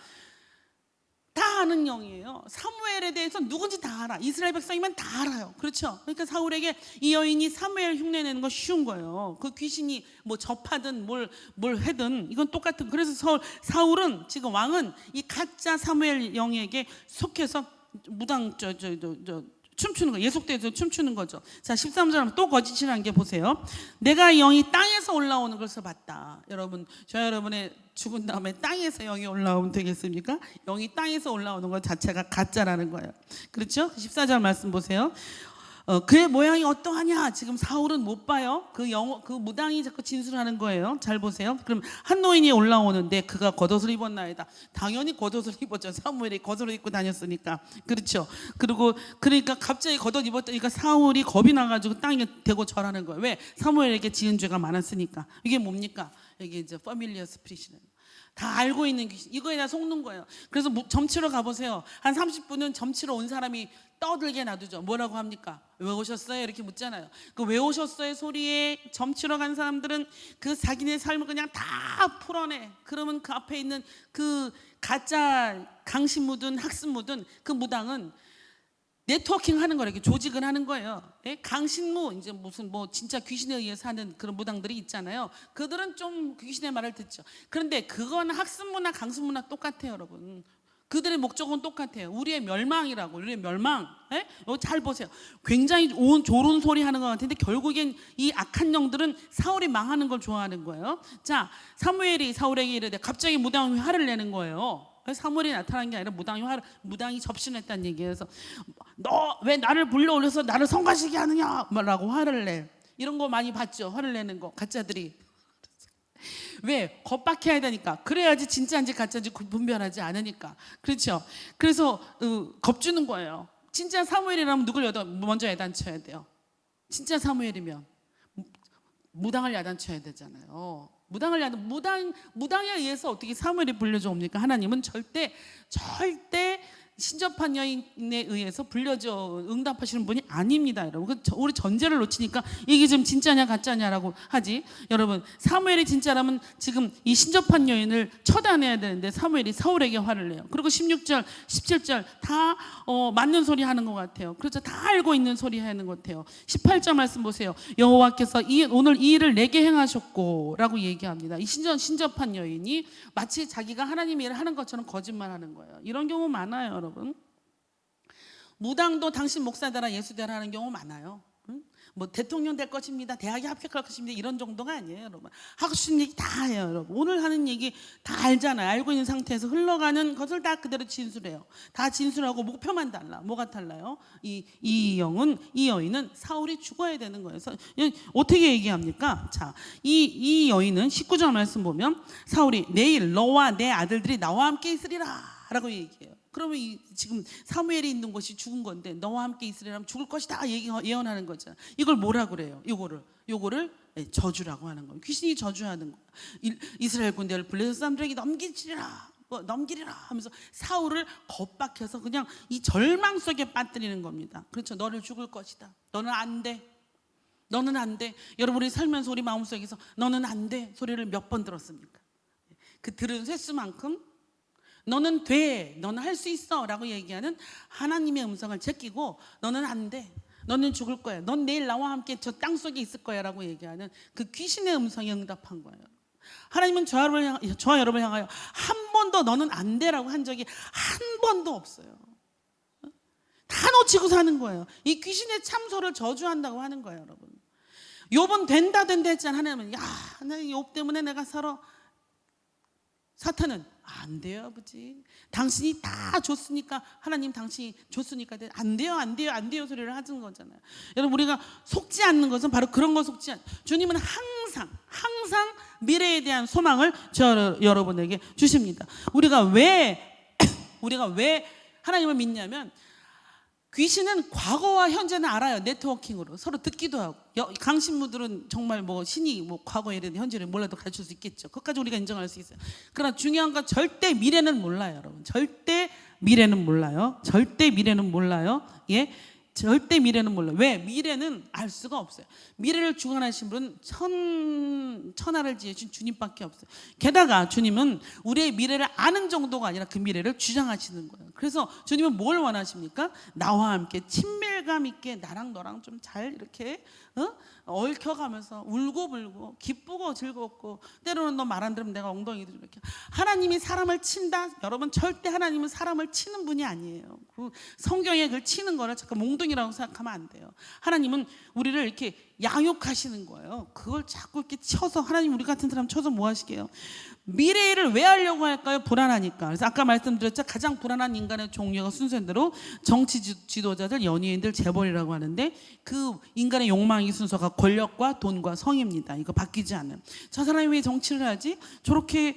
다 아는 영이에요. 사무엘에 대해서 누군지 다 알아. 이스라엘 백성이면 다 알아요. 그렇죠? 그러니까 사울에게 이 여인이 사무엘 흉내내는 거 쉬운 거예요. 그 귀신이 뭐 접하든 뭘 하든 이건 똑같은. 그래서 사울은 지금 왕은 이 가짜 사무엘 영에게 속해서 무당 춤추는 거, 예속돼서 춤추는 거죠. 자, 13절 또 거짓이라는 게 보세요. 내가 영이 땅에서 올라오는 것을 봤다. 여러분, 여러분의 죽은 다음에 땅에서 영이 올라오면 되겠습니까? 영이 땅에서 올라오는 것 자체가 가짜라는 거예요. 그렇죠? 14절 말씀 보세요. 그의 모양이 어떠하냐? 지금 사울은 못 봐요. 그 무당이 자꾸 진술하는 거예요. 잘 보세요. 그럼 한 노인이 올라오는데 그가 겉옷을 입었나이다. 당연히 겉옷을 입었죠. 사무엘이 겉옷을 입고 다녔으니까. 그렇죠. 그러니까 갑자기 겉옷 입었다니까 사울이 겁이 나가지고 땅에 대고 절하는 거예요. 왜? 사무엘에게 지은 죄가 많았으니까. 이게 뭡니까? 이게 이제 패밀리어 스피릿이는. 다 알고 있는 귀신. 이거에 다 속는 거예요. 그래서 점치러 가보세요. 한 30분은 점치러 온 사람이 떠들게 놔두죠. 뭐라고 합니까? 왜 오셨어요? 이렇게 묻잖아요. 그 왜 오셨어요? 소리에 점치러 간 사람들은 그 자기네 삶을 그냥 다 풀어내. 그러면 그 앞에 있는 그 가짜 강신 묻은 학습 묻은 그 무당은 네트워킹 하는 거예요. 이렇게 조직을 하는 거예요. 강신무, 이제 무슨 뭐 진짜 귀신에 의해서 하는 그런 무당들이 있잖아요. 그들은 좀 귀신의 말을 듣죠. 그런데 그건 학습무나 강습무나 똑같아요, 여러분. 그들의 목적은 똑같아요. 우리의 멸망이라고. 우리의 멸망. 예? 이거 잘 보세요. 굉장히 좋은 소리 하는 것 같은데 결국엔 이 악한 영들은 사울이 망하는 걸 좋아하는 거예요. 자, 사무엘이 사울에게 이르되 갑자기 무당이 화를 내는 거예요. 사무엘이 나타난 게 아니라 무당이 접신했다는 얘기예요. 그래서 너 왜 나를 불러올려서 나를 성가시게 하느냐 라고 화를 내. 이런 거 많이 봤죠. 화를 내는 거 가짜들이. 왜? 겁박해야 되니까. 그래야지 진짜인지 가짜인지 분별하지 않으니까. 그렇죠. 그래서 겁주는 거예요. 진짜 사무엘이라면 누굴 먼저 야단쳐야 돼요? 진짜 사무엘이면 무당을 야단쳐야 되잖아요. 무당에 의해서 어떻게 사무엘이 불려져 옵니까? 하나님은 절대 신접한 여인에 의해서 불려져 응답하시는 분이 아닙니다, 여러분. 우리 전제를 놓치니까 이게 좀 진짜냐 가짜냐라고 하지. 여러분, 사무엘이 진짜라면 지금 이 신접한 여인을 처단해야 되는데 사무엘이 사울에게 화를 내요. 그리고 16절, 17절 다 맞는 소리 하는 것 같아요. 그렇죠. 다 알고 있는 소리 하는 것 같아요. 18절 말씀 보세요. 여호와께서 오늘 이 일을 내게 행하셨고 라고 얘기합니다. 이 신접한 여인이 마치 자기가 하나님의 일을 하는 것처럼 거짓말하는 거예요. 이런 경우 많아요, 여러분. 무당도 당신 목사되라 예수되라 하는 경우 많아요. 뭐 대통령 될 것입니다, 대학에 합격할 것입니다, 이런 정도가 아니에요, 여러분. 하고 싶은 얘기 다 해요, 여러분. 오늘 하는 얘기 다 알잖아요. 알고 있는 상태에서 흘러가는 것을 다 그대로 진술해요. 다 진술하고 목표만 달라. 뭐가 달라요? 이 여인은 사울이 죽어야 되는 거예요. 어떻게 얘기합니까? 자, 이 여인은 19절 말씀 보면 사울이 내일 너와 내 아들들이 나와 함께 있으리라 라고 얘기해요. 그러면 지금 사무엘이 있는 곳이 죽은 건데 너와 함께 있으리라면 죽을 것이다 예언하는 거잖아. 이걸 뭐라 그래요? 요거를 저주라고 하는 거예요. 귀신이 저주하는 거예요. 이스라엘 군대를 블레셋 사람들에게 넘기리라 하면서 사울을 겁박해서 그냥 이 절망 속에 빠뜨리는 겁니다. 그렇죠. 너를 죽을 것이다. 너는 안 돼. 여러분, 우리 살면서 우리 마음속에서 너는 안 돼 소리를 몇 번 들었습니까? 그 들은 횟수만큼 너는 돼, 너는 할 수 있어 라고 얘기하는 하나님의 음성을 제끼고 너는 안 돼, 너는 죽을 거야, 넌 내일 나와 함께 저 땅속에 있을 거야 라고 얘기하는 그 귀신의 음성에 응답한 거예요. 하나님은 저와 여러분을 향하여 한 번도 너는 안 돼 라고 한 적이 한 번도 없어요. 다 놓치고 사는 거예요. 이 귀신의 참소를 저주한다고 하는 거예요, 여러분. 욥은 된다 했잖아. 하나님은 욥 때문에 내가 살아. 사탄은 안 돼요, 아버지. 당신이 다 줬으니까, 하나님 당신이 줬으니까 안 돼요 소리를 하는 거잖아요. 여러분, 우리가 속지 않는 것은 바로 그런 거 속지 않아요. 주님은 항상 미래에 대한 소망을 여러분에게 주십니다. 우리가 왜 하나님을 믿냐면 귀신은 과거와 현재는 알아요. 네트워킹으로 서로 듣기도 하고. 강신무들은 정말 신이 과거에 이런 현재를 몰라도 가르칠 수 있겠죠. 그것까지 우리가 인정할 수 있어요. 그러나 중요한 건 절대 미래는 몰라요, 여러분. 절대 미래는 몰라요. 예, 절대 미래는 몰라요. 왜? 미래는 알 수가 없어요. 미래를 주관하신 분은 천하를 지으신 주님밖에 없어요. 게다가 주님은 우리의 미래를 아는 정도가 아니라 그 미래를 주장하시는 거예요. 그래서 주님은 뭘 원하십니까? 나와 함께 친밀감 있게 나랑 너랑 좀 잘 이렇게 얽혀가면서 울고불고 기쁘고 즐겁고, 때로는 너 말 안 들으면 내가 엉덩이도 이렇게. 하나님이 사람을 친다? 여러분, 절대 하나님은 사람을 치는 분이 아니에요. 그 성경에 그 치는 거를 잠깐 몽둥이라고 생각하면 안 돼요. 하나님은 우리를 이렇게 양육하시는 거예요. 그걸 자꾸 이렇게 쳐서, 하나님 우리 같은 사람 쳐서 뭐 하시게요? 미래를 왜 하려고 할까요? 불안하니까. 그래서 아까 말씀드렸죠. 가장 불안한 인간의 종류가 순서대로 정치 지도자들, 연예인들, 재벌이라고 하는데, 그 인간의 욕망의 순서가 권력과 돈과 성입니다. 이거 바뀌지 않아요. 저 사람이 왜 정치를 하지? 저렇게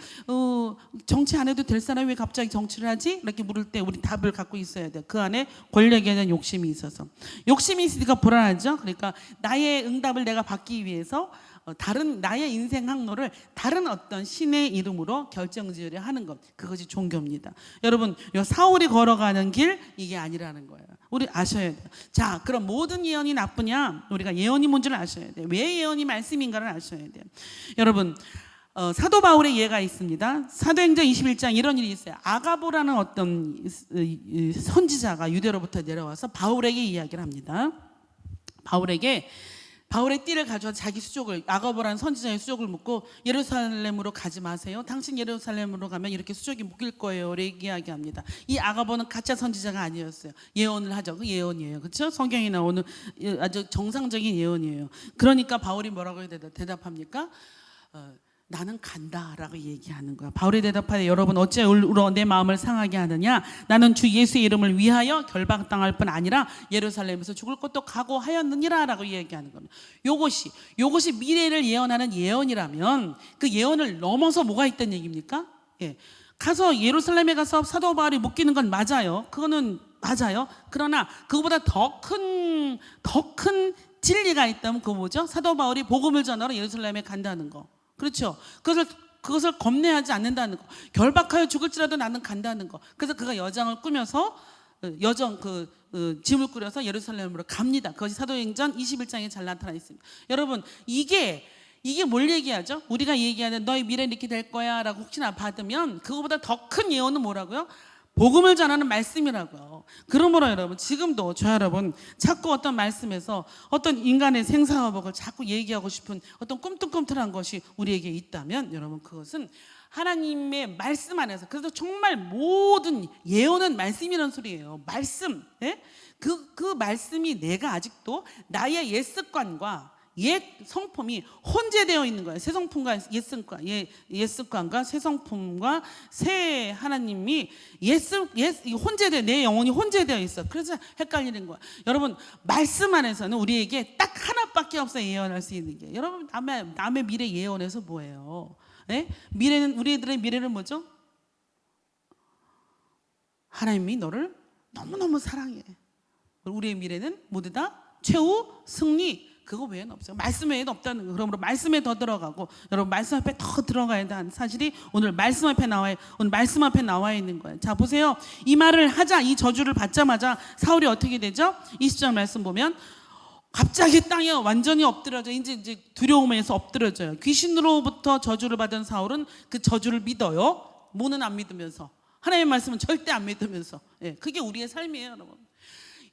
정치 안 해도 될 사람이 왜 갑자기 정치를 하지? 이렇게 물을 때 우리 답을 갖고 있어야 돼요. 그 안에 권력에 대한 욕심이 있어서. 욕심이 있으니까 불안하죠. 그러니까 나의 응답을 내가 받기 위해서 다른 나의 인생 항로를 다른 어떤 신의 이름으로 결정지으려 하는 것, 그것이 종교입니다. 여러분, 사울이 걸어가는 길, 이게 아니라는 거예요. 우리 아셔야 돼요. 자, 그럼 모든 예언이 나쁘냐? 우리가 예언이 뭔지를 아셔야 돼요. 왜 예언이 말씀인가를 아셔야 돼요. 여러분, 사도 바울의 예가 있습니다. 사도행전 21장 이런 일이 있어요. 아가보라는 어떤 선지자가 유대로부터 내려와서 바울에게 이야기를 합니다. 바울의 띠를 가져와 자기 수족을, 아가보라는 선지자의 수족을 묶고 예루살렘으로 가지 마세요. 당신 예루살렘으로 가면 이렇게 수족이 묶일 거예요. 이렇게 이야기합니다. 이 아가보는 가짜 선지자가 아니었어요. 예언을 하죠. 그 예언이에요. 그렇죠? 성경에 나오는 아주 정상적인 예언이에요. 그러니까 바울이 뭐라고 대답합니까? 나는 간다라고 얘기하는 거야. 바울이 대답하되 여러분 어찌 울어 내 마음을 상하게 하느냐? 나는 주 예수의 이름을 위하여 결박당할 뿐 아니라 예루살렘에서 죽을 것도 각오하였느니라라고 얘기하는 겁니다. 요것이 미래를 예언하는 예언이라면 그 예언을 넘어서 뭐가 있다는 얘기입니까? 예. 가서 예루살렘에 가서 사도 바울이 묶이는 건 맞아요. 그거는 맞아요. 그러나 그거보다 더 큰 진리가 있다면 그거 뭐죠? 사도 바울이 복음을 전하러 예루살렘에 간다는 거. 그렇죠. 그것을 겁내하지 않는다는 거. 결박하여 죽을지라도 나는 간다는 거. 그래서 그가 여정을 꾸며서 짐을 꾸려서 예루살렘으로 갑니다. 그것이 사도행전 21장에 잘 나타나 있습니다. 여러분 이게 뭘 얘기하죠? 우리가 얘기하는 너의 미래는 이렇게 될 거야 라고 혹시나 받으면 그거보다 더 큰 예언은 뭐라고요? 복음을 전하는 말씀이라고요. 그러므로 여러분 지금도 저 여러분 자꾸 어떤 말씀에서 어떤 인간의 생사화복을 자꾸 얘기하고 싶은 어떤 꿈틀꿈틀한 것이 우리에게 있다면 여러분 그것은 하나님의 말씀 안에서, 그래서 정말 모든 예언은 말씀이라는 소리예요. 말씀. 예? 그 말씀이 내가 아직도 나의 옛 습관과 옛 성품이 혼재되어 있는 거예요. 새 성품과 옛 습관과 새 성품과 새 하나님이 혼재되어, 내 영혼이 혼재되어 있어. 그래서 헷갈리는 거야. 여러분 말씀 안에서는 우리에게 딱 하나밖에 없어요. 예언할 수 있는 게. 여러분 남의 미래 예언에서 뭐예요? 예? 우리들의 미래는 뭐죠? 하나님이 너를 너무너무 사랑해. 우리의 미래는 모두 다 최후 승리, 그거 외에는 없어요. 말씀 외에는 없다는 거. 그러므로 말씀에 더 들어가고, 여러분 말씀 앞에 더 들어가야 한다는 사실이 오늘 말씀 앞에 나와 있는 거예요. 자 보세요. 이 말을 하자, 이 저주를 받자마자 사울이 어떻게 되죠? 20절 말씀 보면 갑자기 땅에 완전히 엎드려져. 이제 두려움에서 엎드려져요. 귀신으로부터 저주를 받은 사울은 그 저주를 믿어요. 뭐는 안 믿으면서, 하나님의 말씀은 절대 안 믿으면서. 예, 그게 우리의 삶이에요, 여러분.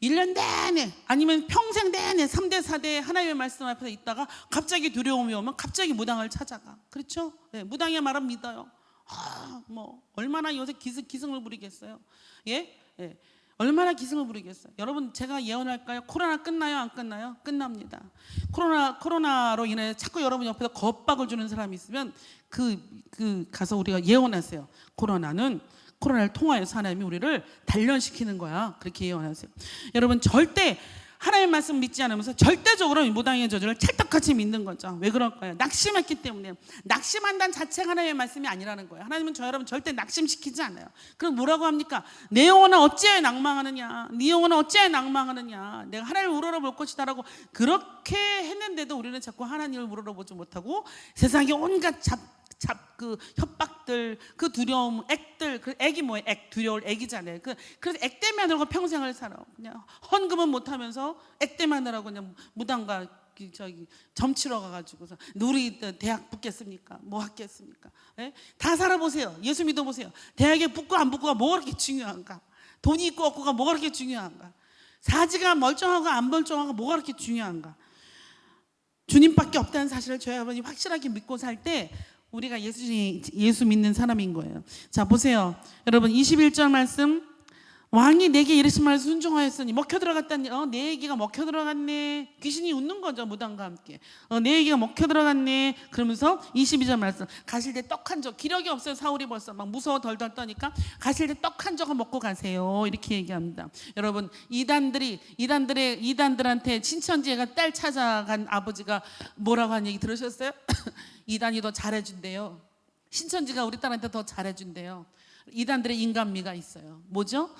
1년 내내 아니면 평생 내내 3대 4대 하나님의 말씀 앞에서 있다가 갑자기 두려움이 오면 갑자기 무당을 찾아가. 그렇죠? 네, 무당의 말은 믿어요. 얼마나 요새 기승을 부리겠어요. 예? 예. 얼마나 기승을 부리겠어요. 여러분 제가 예언할까요? 코로나 끝나요? 안 끝나요? 끝납니다. 코로나로 인해 자꾸 여러분 옆에서 겁박을 주는 사람이 있으면 가서 우리가 예언하세요. 코로나를 통하여서 하나님이 우리를 단련시키는 거야. 그렇게 예언하세요. 여러분 절대 하나님의 말씀 믿지 않으면서 절대적으로 무당의 저주를 찰떡같이 믿는 거죠. 왜 그럴까요? 낙심했기 때문에. 낙심한다는 자체가 하나님의 말씀이 아니라는 거예요. 하나님은 저 여러분 절대 낙심시키지 않아요. 그럼 뭐라고 합니까? 내 영혼은 어찌하여 낭망하느냐, 네 영혼은 어찌하여 낭망하느냐, 내가 하나님을 우러러볼 것이다 라고 그렇게 했는데도 우리는 자꾸 하나님을 우러러보지 못하고 세상의 온갖 그 협박들, 그 두려움, 액들, 그 액이 뭐예요? 두려울 액이잖아요. 그래서 액 때문에 하느라고 평생을 살아. 그냥 헌금은 못하면서 액 때문에 하느라고 그냥 무당과 점치러 가가지고서 우리 대학 붙겠습니까? 뭐 하겠습니까? 예? 다 살아보세요. 예수 믿어보세요. 대학에 붙고 안 붙고가 뭐가 그렇게 중요한가? 돈이 있고 없고가 뭐가 그렇게 중요한가? 사지가 멀쩡하고 안 멀쩡하고 뭐가 그렇게 중요한가? 주님밖에 없다는 사실을 저희 아버지 확실하게 믿고 살 때 우리가 예수 믿는 사람인 거예요. 자 보세요. 여러분 21절 말씀. 왕이 내게 이르신 말을 순종하였으니 먹혀 들어갔다니. 내 얘기가 먹혀 들어갔네. 귀신이 웃는 거죠. 무당과 함께. 내 얘기가 먹혀 들어갔네. 그러면서 22절 말씀. 가실 때 떡 한 적. 기력이 없어요. 사울이 벌써 막 무서워 덜덜 떠니까 가실 때 떡 한 적을 먹고 가세요. 이렇게 얘기합니다. 여러분 이단들한테 친천지애가 딸 찾아간 아버지가 뭐라고 한 얘기 들으셨어요? 이단이 더 잘해준대요. 신천지가 우리 딸한테 더 잘해준대요. 이단들의 인간미가 있어요. 뭐죠?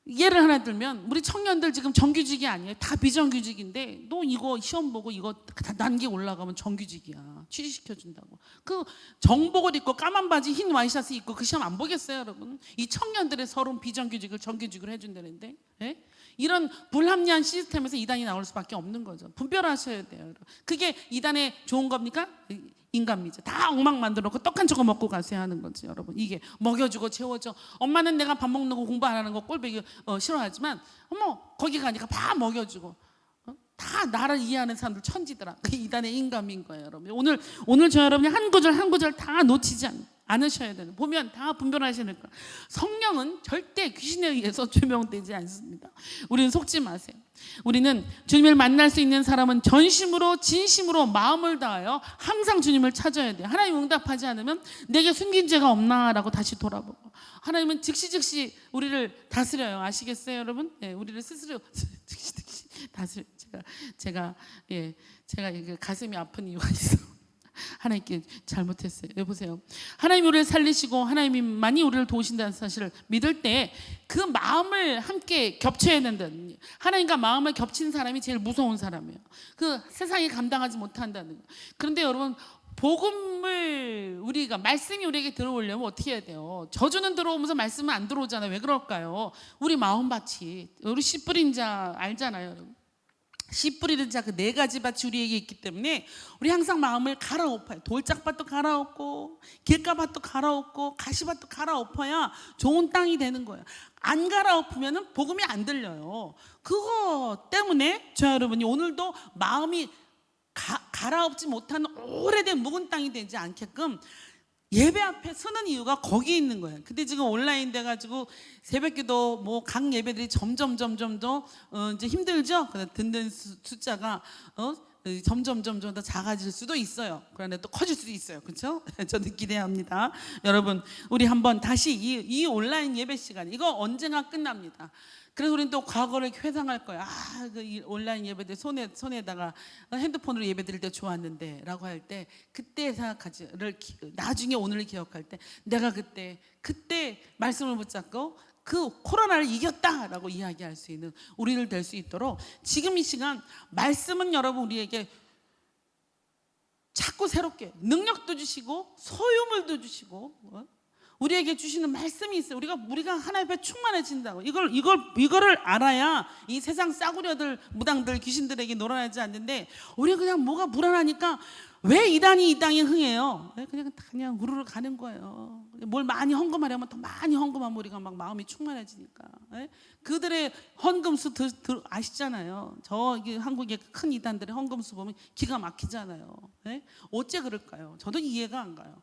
예를 하나 들면 우리 청년들 지금 정규직이 아니에요. 다 비정규직인데 너 이거 시험 보고 이거 단계 올라가면 정규직이야. 취직시켜준다고. 그 정복을 입고 까만 바지 흰 와이셔츠 입고 그 시험 안 보겠어요, 여러분? 이 청년들의 서러운 비정규직을 정규직으로 해준다는데, 예? 이런 불합리한 시스템에서 이단이 나올 수밖에 없는 거죠. 분별하셔야 돼요. 여러분. 그게 이단의 좋은 겁니까? 인간미죠. 다 엉망 만들어놓고 떡 한 조각 먹고 가세요 하는 거지, 여러분. 이게 먹여주고 채워줘. 엄마는 내가 밥 먹는 거 공부 안 하는 거 꼴보기 싫어하지만 거기 가니까 다 먹여주고 다 나를 이해하는 사람들 천지더라. 그 이단의 인감인 거예요, 여러분. 오늘 저 여러분이 한 구절 다 놓치지 않으셔야 되는. 보면 다 분별하셔야 될 거예요. 성령은 절대 귀신에 의해서 조명되지 않습니다. 우리는 속지 마세요. 우리는 주님을 만날 수 있는 사람은 전심으로 진심으로 마음을 다하여 항상 주님을 찾아야 돼요. 하나님 응답하지 않으면 내게 숨긴 죄가 없나라고 다시 돌아보고, 하나님은 즉시 우리를 다스려요. 아시겠어요, 여러분? 예, 우리를 스스로 즉시 다스려. 제가 이게 가슴이 아픈 이유가 있어. 하나님께 잘못했어요. 여보세요. 하나님이 우리를 살리시고 하나님만이 우리를 도우신다는 사실을 믿을 때 그 마음을 함께 겹쳐야 된다는. 하나님과 마음을 겹친 사람이 제일 무서운 사람이에요. 그 세상이 감당하지 못한다는 거. 그런데 여러분, 복음을 우리가, 말씀이 우리에게 들어오려면 어떻게 해야 돼요? 저주는 들어오면서 말씀은 안 들어오잖아요. 왜 그럴까요? 우리 마음밭이, 우리 씨 뿌린 자 알잖아요, 여러분. 씨 뿌리는 자, 그 네 가지 밭이 우리에게 있기 때문에 우리 항상 마음을 갈아엎어요. 돌짝밭도 갈아엎고 길가밭도 갈아엎고 가시밭도 갈아엎어야 좋은 땅이 되는 거예요. 안 갈아엎으면 복음이 안 들려요. 그거 때문에 저 여러분이 오늘도 마음이 갈아엎지 못하는 오래된 묵은 땅이 되지 않게끔 예배 앞에 서는 이유가 거기 있는 거예요. 근데 지금 온라인 돼가지고 새벽기도 뭐 각 예배들이 점점 더 이제 힘들죠. 듣는 숫자가 점점 더 작아질 수도 있어요. 그런데 또 커질 수도 있어요. 그렇죠? 저는 기대합니다. 여러분, 우리 한번 다시 이 온라인 예배 시간, 이거 언젠가 끝납니다. 그래서 우리는 또 과거를 회상할 거야. 그 온라인 예배들 손에다가 핸드폰으로 예배 드릴 때 좋았는데 라고 할 때, 그때 생각하지, 나중에 오늘을 기억할 때 내가 그때 말씀을 붙잡고 그 코로나를 이겼다라고 이야기할 수 있는 우리를 될 수 있도록 지금 이 시간 말씀은 여러분 우리에게 자꾸 새롭게 능력도 주시고 소유물도 주시고 우리에게 주시는 말씀이 있어요. 우리가 하나님 앞에 충만해진다고. 이거를 알아야 이 세상 싸구려들, 무당들, 귀신들에게 놀아나지 않는데, 우리가 그냥 뭐가 불안하니까 왜 이 땅이 흥해요? 그냥 우르르 가는 거예요. 뭘 많이 헌금하려면 더 많이 헌금하면 우리가 막 마음이 충만해지니까. 그들의 헌금수 아시잖아요. 저기 한국의 큰 이단들의 헌금수 보면 기가 막히잖아요. 어째 그럴까요? 저도 이해가 안 가요.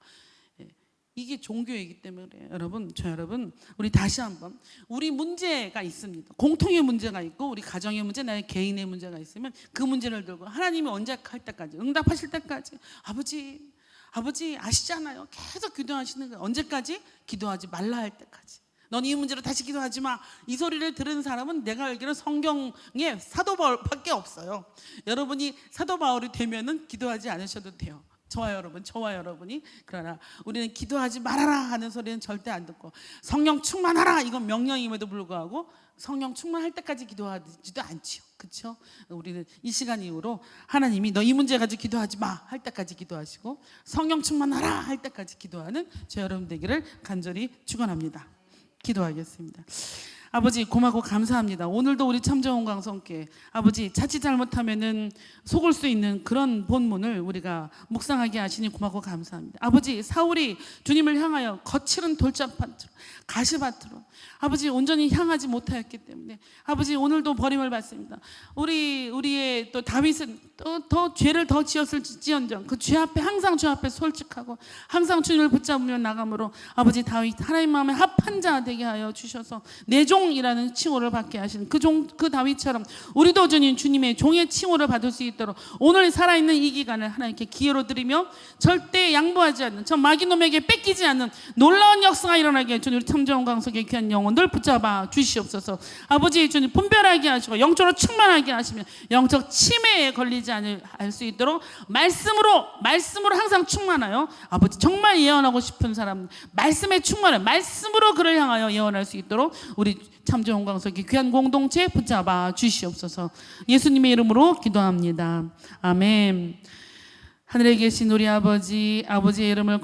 이게 종교이기 때문에 그래요. 여러분, 우리 다시 한번, 우리 문제가 있습니다. 공통의 문제가 있고 우리 가정의 문제, 나의 개인의 문제가 있으면 그 문제를 들고 하나님이 언제 할 때까지, 응답하실 때까지, 아버지 아시잖아요. 계속 기도하시는 거예요. 언제까지? 기도하지 말라 할 때까지. 넌 이 문제로 다시 기도하지 마. 이 소리를 들은 사람은 내가 알기로 성경에 사도 바울밖에 없어요. 여러분이 사도 바울이 되면은 기도하지 않으셔도 돼요. 저와 여러분이. 그러나 우리는 기도하지 말아라 하는 소리는 절대 안 듣고, 성령 충만하라, 이건 명령임에도 불구하고 성령 충만할 때까지 기도하지도 않지요. 그렇죠? 우리는 이 시간 이후로 하나님이 너 이 문제 가지고 기도하지 마 할 때까지 기도하시고, 성령 충만하라 할 때까지 기도하는 저 여러분 되기를 간절히 축원합니다. 기도하겠습니다. 아버지, 고맙고 감사합니다. 오늘도 우리 참정원 강성께 아버지, 자칫 잘못하면은 속을 수 있는 그런 본문을 우리가 묵상하게 하시니 고맙고 감사합니다. 아버지, 사울이 주님을 향하여 거칠은 돌짝밭으로, 가시밭으로 아버지 온전히 향하지 못하였기 때문에 아버지, 오늘도 버림을 받습니다. 우리의 또 다윗은 더 죄를 더 지었을지언정 그 죄 앞에, 항상 주 앞에 솔직하고 항상 주님을 붙잡으며 나감으로 아버지, 다윗 하나님 마음에 합한 자 되게 하여 주셔서 내 종이라는 칭호를 받게 하시는 그 다윗처럼 우리도 주님의 종의 칭호를 받을 수 있도록 오늘 살아있는 이 기간을 하나님께 기회로 드리며 절대 양보하지 않는, 저 마귀놈에게 뺏기지 않는 놀라운 역사가 일어나게 주님, 우리 참정원 강석의 귀한 영혼들 붙잡아 주시옵소서. 아버지, 주님 분별하게 하시고 영적으로 충만하게 하시며 영적 치매에 걸리지 않을 수 있도록 말씀으로 항상 충만하여 아버지, 정말 예언하고 싶은 사람 말씀에 충만해, 말씀으로 그를 향하여 예언할 수 있도록 우리 참정원 강석의 귀한 공동체 붙잡아 주시옵소서. 예수님의 이름으로 기도합니다. 아멘. 하늘에 계신 우리 아버지의 이름을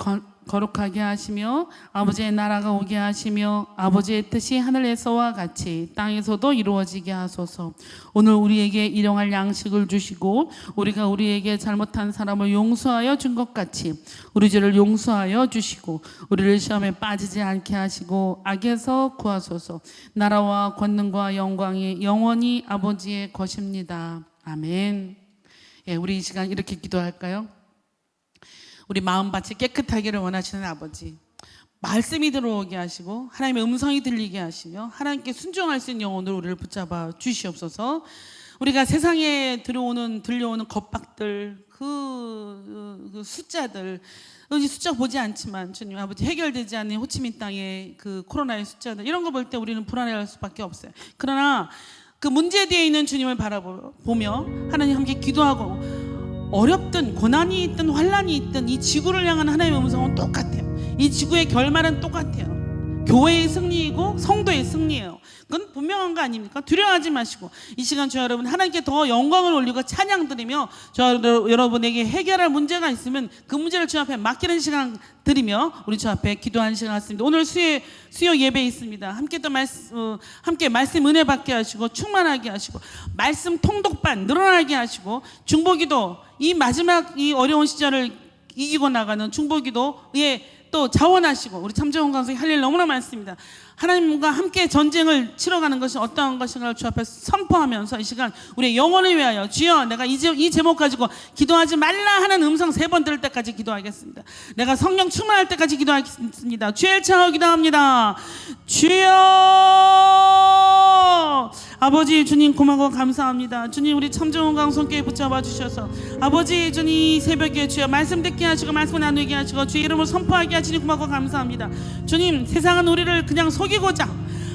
거룩하게 하시며 아버지의 나라가 오게 하시며 아버지의 뜻이 하늘에서와 같이 땅에서도 이루어지게 하소서. 오늘 우리에게 일용할 양식을 주시고 우리가 우리에게 잘못한 사람을 용서하여 준 것 같이 우리 죄를 용서하여 주시고 우리를 시험에 빠지지 않게 하시고 악에서 구하소서. 나라와 권능과 영광이 영원히 아버지의 것입니다. 아멘. 예, 우리 이 시간 이렇게 기도할까요? 우리 마음밭이 깨끗하기를 원하시는 아버지, 말씀이 들어오게 하시고 하나님의 음성이 들리게 하시며 하나님께 순종할 수 있는 영혼으로 우리를 붙잡아 주시옵소서. 우리가 세상에 들려오는 겁박들, 그 숫자들, 이 숫자 보지 않지만 주님 아버지, 해결되지 않는 호치민 땅의 그 코로나의 숫자들, 이런 거 볼 때 우리는 불안해할 수밖에 없어요. 그러나 그 문제 뒤에 있는 주님을 바라보며 하나님 함께 기도하고, 어렵든 고난이 있든 환란이 있든 이 지구를 향한 하나님의 음성은 똑같아요. 이 지구의 결말은 똑같아요. 교회의 승리이고 성도의 승리예요. 그건 분명한 거 아닙니까? 두려워하지 마시고 이 시간 저 여러분 하나님께 더 영광을 올리고 찬양 드리며, 저 여러분에게 해결할 문제가 있으면 그 문제를 주 앞에 맡기는 시간 드리며 우리 주 앞에 기도하는 시간 같습니다. 오늘 수요 예배 있습니다. 함께 또 함께 말씀 은혜 받게 하시고 충만하게 하시고 말씀 통독반 늘어나게 하시고, 중보기도 이 마지막 이 어려운 시절을 이기고 나가는 중보기도에 또 자원하시고, 우리 참정원 강성이 할 일 너무나 많습니다. 하나님과 함께 전쟁을 치러가는 것이 어떠한 것인가를 주 앞에 선포하면서 이 시간 우리의 영혼을 위하여, 주여 내가 이 제목 가지고 기도하지 말라 하는 음성 3번 들을 때까지 기도하겠습니다. 내가 성령 충만할 때까지 기도하겠습니다. 주의 차워 기도합니다. 주여, 아버지 주님 고마워 감사합니다. 주님 우리 참정원 강성교회 붙잡아 주셔서 아버지 주님 새벽에 주여 말씀 듣게 하시고 말씀 나누게 하시고 주의 이름을 선포하게 하시니 고마워 감사합니다. 주님, 세상은 우리를 그냥 속이고자,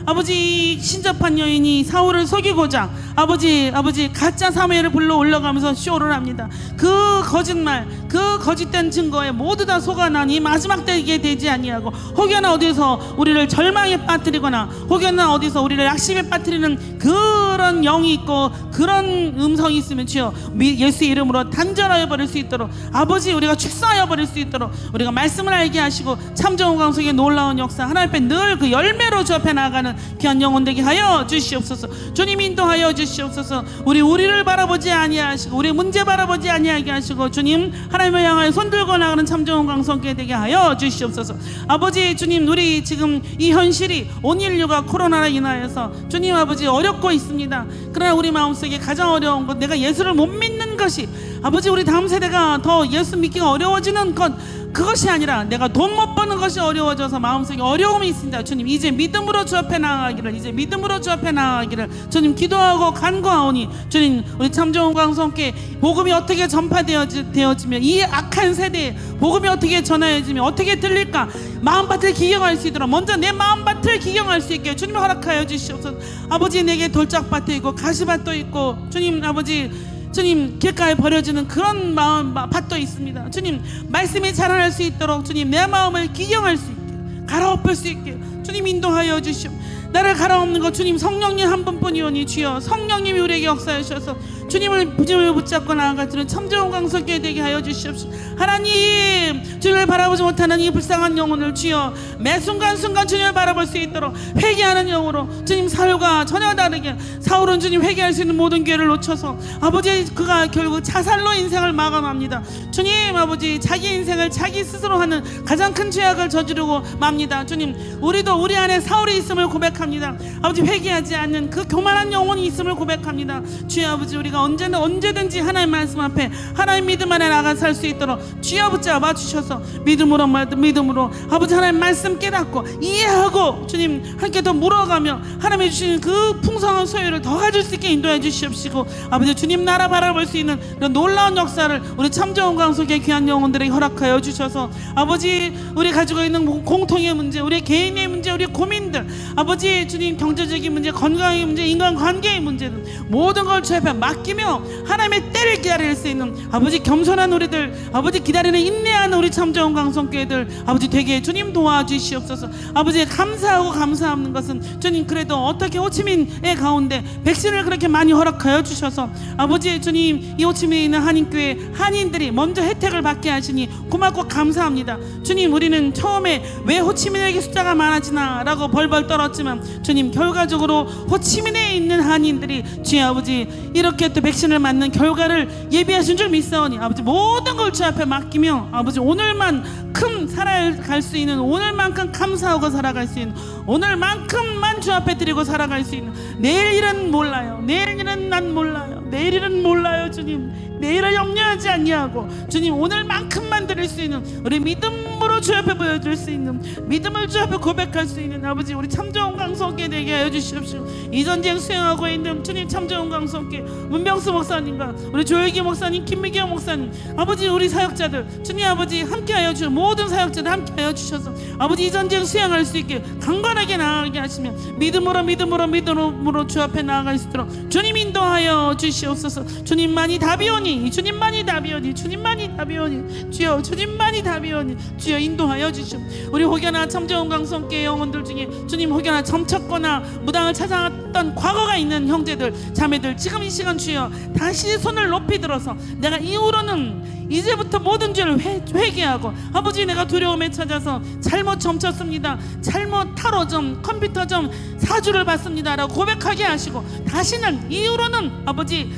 아버지 신접한 여인이 사울을 속이고자 아버지 가짜 사무엘을 불러 올라가면서 쇼를 합니다. 그 거짓말, 그 거짓된 증거에 모두 다 속아나니 마지막 때에 되지 아니하고, 혹여나 어디서 우리를 절망에 빠뜨리거나 혹여나 어디서 우리를 약심에 빠뜨리는 그런 영이 있고 그런 음성이 있으면 주여 예수의 이름으로 단절하여 버릴 수 있도록, 아버지 우리가 축사하여 버릴 수 있도록 우리가 말씀을 알게 하시고 참정원 강성의 놀라운 역사 하나님 앞에 늘 그 열매로 주 앞에 나아가는 귀한 영혼 되게 하여 주시옵소서. 주님 인도하여 주시옵소서. 우리를 바라보지 아니하시고 우리 문제 바라보지 아니하게 하시고 주님 하나님을 향하여 손들고 나가는 참정원 강성교회 되게 하여 주시옵소서. 아버지 주님, 우리 지금 이 현실이 온 인류가 코로나로 인하여서 주님 아버지 어렵고 있습니다. 그러나 우리 마음속에 가장 어려운 것, 내가 예수를 못 믿는 것이 아버지 우리 다음 세대가 더 예수 믿기가 어려워지는 것, 그것이 아니라 내가 돈 못 버는 것이 어려워져서 마음속에 어려움이 있습니다. 주님 이제 믿음으로 주 앞에 나아가기를, 이제 믿음으로 주 앞에 나아가기를 주님 기도하고 간구하오니, 주님 우리 참정원 강성교회 복음이 어떻게 전파되어지며 이 악한 세대에 복음이 어떻게 전해지며 어떻게 들릴까, 마음밭을 기경할 수 있도록 먼저 내 마음밭을 기경할 수 있게 주님 허락하여 주시옵소서. 아버지 내게 돌짝밭도 있고 가시밭도 있고 주님 아버지 주님 길가에 버려지는 그런 밭도 있습니다. 주님 말씀이 자라날 수 있도록 주님 내 마음을 기경할 수 있게, 갈아엎을 수 있게 주님 인도하여 주시오. 나를 갈아엎는 것 주님 성령님 한 분뿐이오니 주여 성령님이 우리에게 역사하셔서 주님을 붙잡고 나아가는 참정원 강성교회 되게 하여 주시옵소서. 하나님, 주님을 바라보지 못하는 이 불쌍한 영혼을 주여 매 순간순간 주님을 바라볼 수 있도록 회개하는 영으로, 주님 사울과 전혀 다르게, 사울은 주님 회개할 수 있는 모든 기회를 놓쳐서 아버지 그가 결국 자살로 인생을 마감합니다. 주님 아버지 자기 인생을 자기 스스로 하는 가장 큰 죄악을 저지르고 맙니다. 주님 우리도 우리 안에 사울이 있음을 고백합니다. 아버지 회개하지 않는 그 교만한 영혼이 있음을 고백합니다. 주여 아버지 우리가 언제든지 하나님 말씀 앞에 하나님 믿음 안에 나가 살 수 있도록 주여 붙잡아 주셔서 믿음으로 아버지 하나님 말씀 깨닫고 이해하고 주님 함께 더 물어가며 하나님이 주시는 그 풍성한 소유를 더 가질 수 있게 인도해 주시옵시고, 아버지 주님 나라 바라볼 수 있는 그런 놀라운 역사를 우리 참정원 강성교회 귀한 영혼들에게 허락하여 주셔서, 아버지 우리 가지고 있는 공통의 문제, 우리 개인의 문제, 우리 고민들, 아버지 주님 경제적인 문제, 건강의 문제, 인간관계의 문제들 모든 걸 주 앞에 맡기며 하나님의 때를 기다릴 수 있는 아버지 겸손한 우리들, 아버지 기다리는 인내하는 우리 참정원 강성교회들 아버지 되게 주님 도와주시옵소서. 아버지 감사하고 감사하는 것은 주님 그래도 어떻게 호치민의 가운데 백신을 그렇게 많이 허락하여 주셔서 아버지 주님 이 호치민에 있는 한인교회 한인들이 먼저 혜택을 받게 하시니 고맙고 감사합니다. 주님 우리는 처음에 왜 호치민에게 숫자가 많아지나 라고 벌벌 떨었지만 주님 결과적으로 호치민에 있는 한인들이 주여 아버지 이렇게 또 백신을 맞는 결과를 예비하신 줄 믿사오니 아버지 모든 걸 주 앞에 맡기며 아버지 오늘만큼 살아갈 수 있는, 오늘만큼 감사하고 살아갈 수 있는, 오늘만큼만 주 앞에 드리고 살아갈 수 있는, 내일 일은 몰라요. 내일 일은 난 몰라요. 내일은 몰라요. 주님, 내일을 염려하지 아니하고 주님 오늘만큼만 드릴 수 있는 우리 믿음으로 주 앞에 보여줄 수 있는, 믿음을 주 앞에 고백할 수 있는 아버지 우리 참좋은 강성께 되게 하여 주시옵시고, 이 전쟁 수행하고 있는 주님 참좋은 강성께 문병수 목사님과 우리 조일기 목사님, 김미경 목사님, 아버지 우리 사역자들 주님 아버지 함께하여 주시고, 모든 사역자들 함께하여 주셔서 아버지 이 전쟁 수행할 수 있게 강건하게 나아가게 하시며 믿음으로 주 앞에 나아갈 수 있도록 주님 인도하여 주시옵소서. 주님만이 답이오니, 주님만이 답이오니, 주님만이 답이오니, 주여 주님만이 답이오니, 주여 인도하여 주시옵. 우리 혹여나 참좋은 강성계 영혼들 중에 주님 혹여나 점쳤거나 무당을 찾아왔던 과거가 있는 형제들 자매들, 지금 이 시간 주여 다시 손을 높이 들어서 내가 이후로는 이제부터 모든 죄를 회개하고, 아버지 내가 두려움에 찾아서 잘못 점쳤습니다, 잘못 타로점 컴퓨터점 사주를 받습니다 라고 고백하게 하시고, 다시는 이후로는 아버지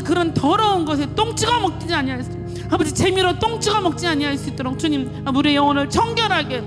그런 더러운 것에 똥 찍어 먹지 아니할 수, 아버지 재미로 똥 찍어 먹지 아니할 수 있도록 주님 우리의 영혼을 정결하게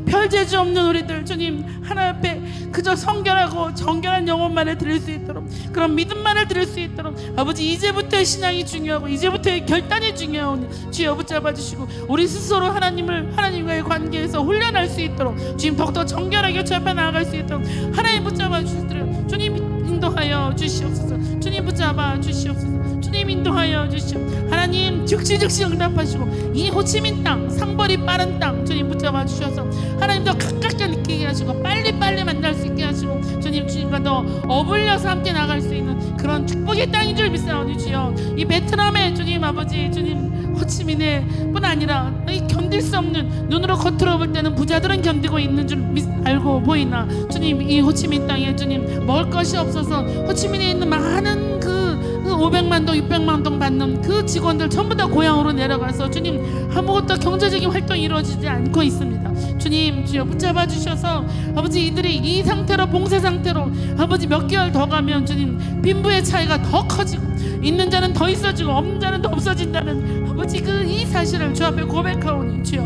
별재주 없는 우리들 주님 하나님 앞에 그저 성결하고 정결한 영혼만을 드릴 수 있도록, 그런 믿음만을 드릴 수 있도록 아버지 이제부터의 신앙이 중요하고 이제부터의 결단이 중요하오니 주여 붙잡아 주시고, 우리 스스로 하나님과의 관계에서 훈련할 수 있도록 주님 더욱더 정결하게 주 앞에 나아갈 수 있도록 하나님 붙잡아 주시도록 주님 인도하여 주시옵소서. 주님 붙잡아 주시옵소서. 주님 인도하여 주시옵소서. 하나님 즉시 응답하시고, 이 호치민 땅 상벌이 빠른 땅 주님 붙잡아 주셔서 하나님 더 가깝게 느끼게 하시고, 빨리 만날 수 있게 하시고, 주님과 더 어울려서 함께 나갈 수 있는 그런 축복의 땅인 줄 믿사오니 주여, 이 베트남의 주님 아버지 주님 호치민의 뿐 아니라 이 견딜 수 없는, 눈으로 겉으로 볼 때는 부자들은 견디고 있는 줄 알고 보이나 주님 이 호치민 땅에 주님 먹을 것이 없어서 호치민에 있는 많은 그 500만 동 600만 동 받는 그 직원들 전부 다 고향으로 내려가서 주님 아무것도 경제적인 활동이 이루어지지 않고 있습니다. 주님 주여 붙잡아 주셔서 아버지 이들이 이 상태로 봉쇄 상태로 아버지 몇 개월 더 가면 주님 빈부의 차이가 더 커지고, 있는 자는 더 있어지고 없는 자는 더 없어진다는 아버지 그 이 사실을 주 앞에 고백하오니 주여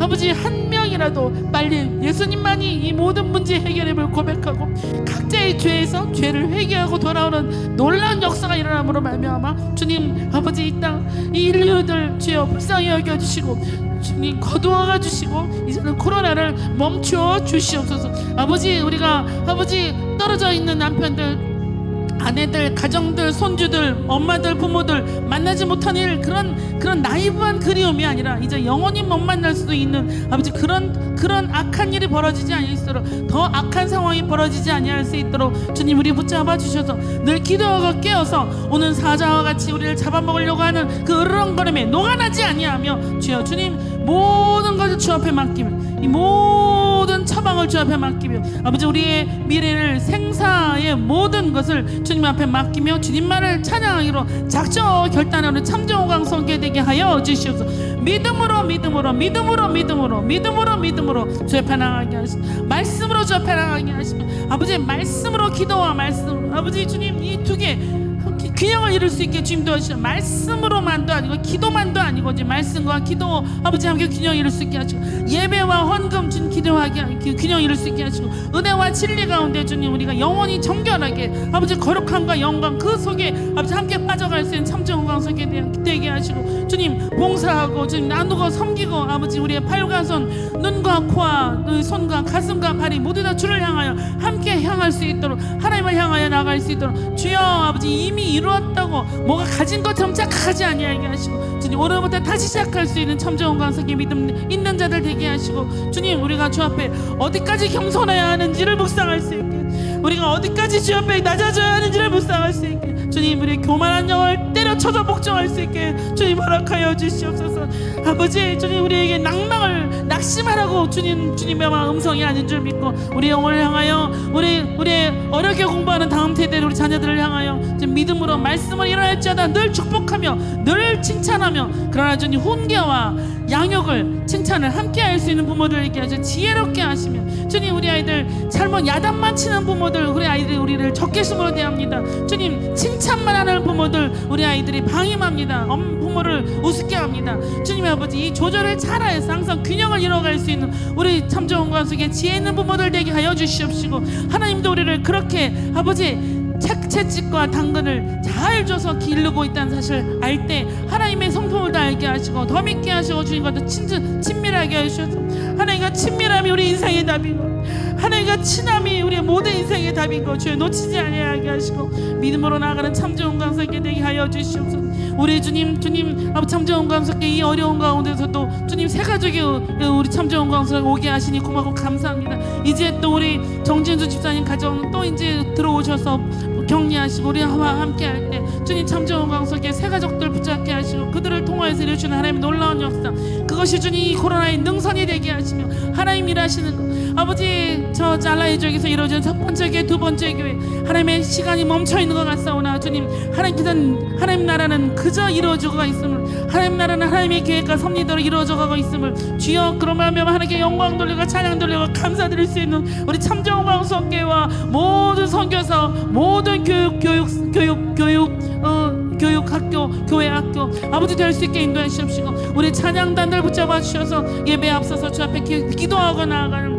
아버지 한 명이라도 빨리 예수님만이 이 모든 문제 해결임을 고백하고 각자의 죄에서 죄를 회개하고 돌아오는 놀라운 역사가 일어남으로 말미암아 주님 아버지 이 땅 이 인류들 주여 불쌍히 여겨주시고 주님 거두어가 주시고 이제는 코로나를 멈추어 주시옵소서. 아버지 우리가 아버지 떨어져 있는 남편들, 아내들, 가정들, 손주들, 엄마들, 부모들 만나지 못한 일, 그런 나이브한 그리움이 아니라 이제 영원히 못 만날 수도 있는 아버지 그런 악한 일이 벌어지지 아니할수록 더 악한 상황이 벌어지지 아니할 수 있도록 주님 우리 붙잡아 주셔서 늘 기도하고 깨어서 오는 사자와 같이 우리를 잡아먹으려고 하는 그 으르렁거림에 녹아나지 아니하며 주여 주님 모든 것을 주 앞에 맡기며 이 모든 처방을 주 앞에 맡기며 아버지 우리의 미래를 생사의 모든 것을 주님 앞에 맡기며 주님만을 찬양하기로 작정 결단하는 참정호 강성계 되게 하여 주시옵소서. 믿음으로 주 앞에 나가게 하시고, 말씀으로 주 앞에 나가게 하시고, 아버지 말씀으로 기도와 말씀 아버지 주님 이 두 개 균형을 이룰 수 있게 주님 도와주시고, 말씀으로만도 아니고 기도만도 아니고 이제 말씀과 기도 아버지 함께 균형 이룰 수 있게 하시고, 예배와 헌금 주님 기도하게 균형 이룰 수 있게 하시고, 은혜와 진리 가운데 주님 우리가 영원히 정결하게 아버지 거룩함과 영광 그 속에 아버지 함께 빠져갈 수 있는 참정 건강석에 되게 하시고, 주님 봉사하고 주님 나누고 섬기고 아버지 우리의 팔과 손 눈과 코와 손과 가슴과 발이 모두 다 주를 향하여 함께 향할 수 있도록 하나님을 향하여 나갈 수 있도록 주여 아버지 이미 이루었다고 뭐가 가진 것처럼 착각하지 아니하게 하시고, 주님 오늘부터 다시 시작할 수 있는 참정원 강석의 믿음 있는 자들 되게 하시고, 주님 우리가 주 앞에 어디까지 겸손해야 하는지를 묵상할 수 있게, 우리가 어디까지 주 앞에 낮아져야 하는지를 묵상할 수 있게, 주님 우리의 교만한 영을 때려쳐서 복종할 수 있게 주님 허락하여 주시옵소서. 아버지 주님 우리에게 낙심하라고 주님의 음성이 아닌 줄 믿고 우리 영혼을 향하여 우리의 어렵게 공부하는 다음 세대 우리 자녀들을 향하여 믿음으로 말씀을 일어날지어다 늘 축복하며 늘 칭찬하며, 그러나 주님 훈계와 양육을 칭찬을 함께 할 수 있는 부모들에게 아주 지혜롭게 하시며, 주님 우리 아이들 잘못 야단만 치는 부모들 우리 아이들이 우리를 적개심으로 대합니다. 주님 칭찬만 하는 부모들 우리 아이들이 방임합니다. 부모를 우습게 합니다. 주님 아버지 이 조절을 잘해서 항상 균형을 이뤄갈 수 있는 우리 참정원 관속에 지혜 있는 부모들 되게 하여 주시옵시고, 하나님도 우리를 그렇게 아버지 채찍과 당근을 잘 줘서 기르고 있다는 사실을 알 때 하나님의 성품을 다 알게 하시고 더 믿게 하시고 주님과 더 친밀하게 하셔서 하나님과 친밀함이 우리 인생의 답이고 하나님과 친함이 우리의 모든 인생의 답인 것 주여 놓치지 아니하게 하시고 믿음으로 나아가는 참 좋은 강석이 되게 하여 주시옵소서. 우리 주님 아버지 참 좋은 강석에 이 어려운 가운데서도 주님 새 가족이 우리 참 좋은 강석에 오게 하시니 고맙고 감사합니다. 이제 또 우리 정진수 집사님 가정 또 이제 들어오셔서 격려하시고 우리와 함께 할 때 주님 참 좋은 강석에 새 가족들 붙잡게 하시고 그들을 통하여서 이루시는 하나님의 놀라운 역사 그것이 주님 이 코로나의 능선이 되게 하시며 하나님 일하시는 것 아버지 저 잘라의 지역에서 이루어진 첫 번째 교회 두 번째 교회 하나님의 시간이 멈춰 있는 것 같사오나 주님 하나님께서는 하나님 나라는 그저 이루어지고 있음을 하나님 나라는 하나님의 계획과 섭리대로 이루어져 가고 있음을 주여 그러면 하나님께 영광 돌리고 찬양 돌리고 감사드릴 수 있는 우리 참정원 방송교회와 모든 선교사 모든 교육 학교 교회 학교 아버지 될 수 있게 인도해 주시옵시고 우리 찬양단들 붙잡아 주셔서 예배 앞서서 주 앞에 기도하고 나아가는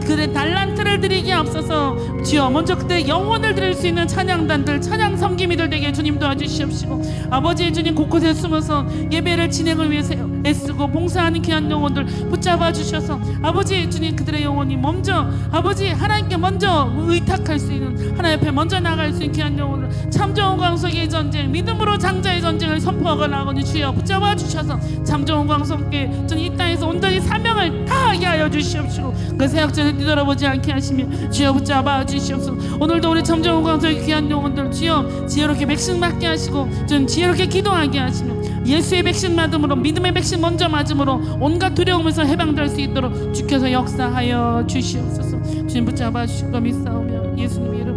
그의 달란트를 드리기에 앞서서 주여 먼저 그때 영혼을 드릴 수 있는 찬양단들 찬양 섬김이들 되게 주님 도와주시옵시고 아버지 주님 곳곳에 숨어서 예배를 진행을 위해서 애쓰고 봉사하는 귀한 영혼들 붙잡아 주셔서 아버지 주님 그들의 영혼이 먼저 아버지 하나님께 먼저 의탁할 수 있는 하나님 앞에 먼저 나갈 수 있는 귀한 영혼을 참 좋은 광석의 전쟁 믿음으로 장자의 전쟁을 선포하고 나가니 주여 붙잡아 주셔서 참 좋은 광석께 주님 이 땅에서 온전히 사명을 다하게 하여 주시옵시고 그 사역자를 뒤돌아보지 않게 하시며 주여 붙잡아 주시옵소서. 오늘도 우리 참 좋은 광석의 귀한 영혼들 주여 지혜롭게 백신 맞게 하시고 좀 지혜롭게 기도하게 하시며 예수의 백신 맞음으로 믿음의 백신 먼저 맞음으로 온갖 두려움에서 해방될 수 있도록 주께서 역사하여 주시옵소서. 주님 붙잡아 주실 거 믿사오며 예수님의 이름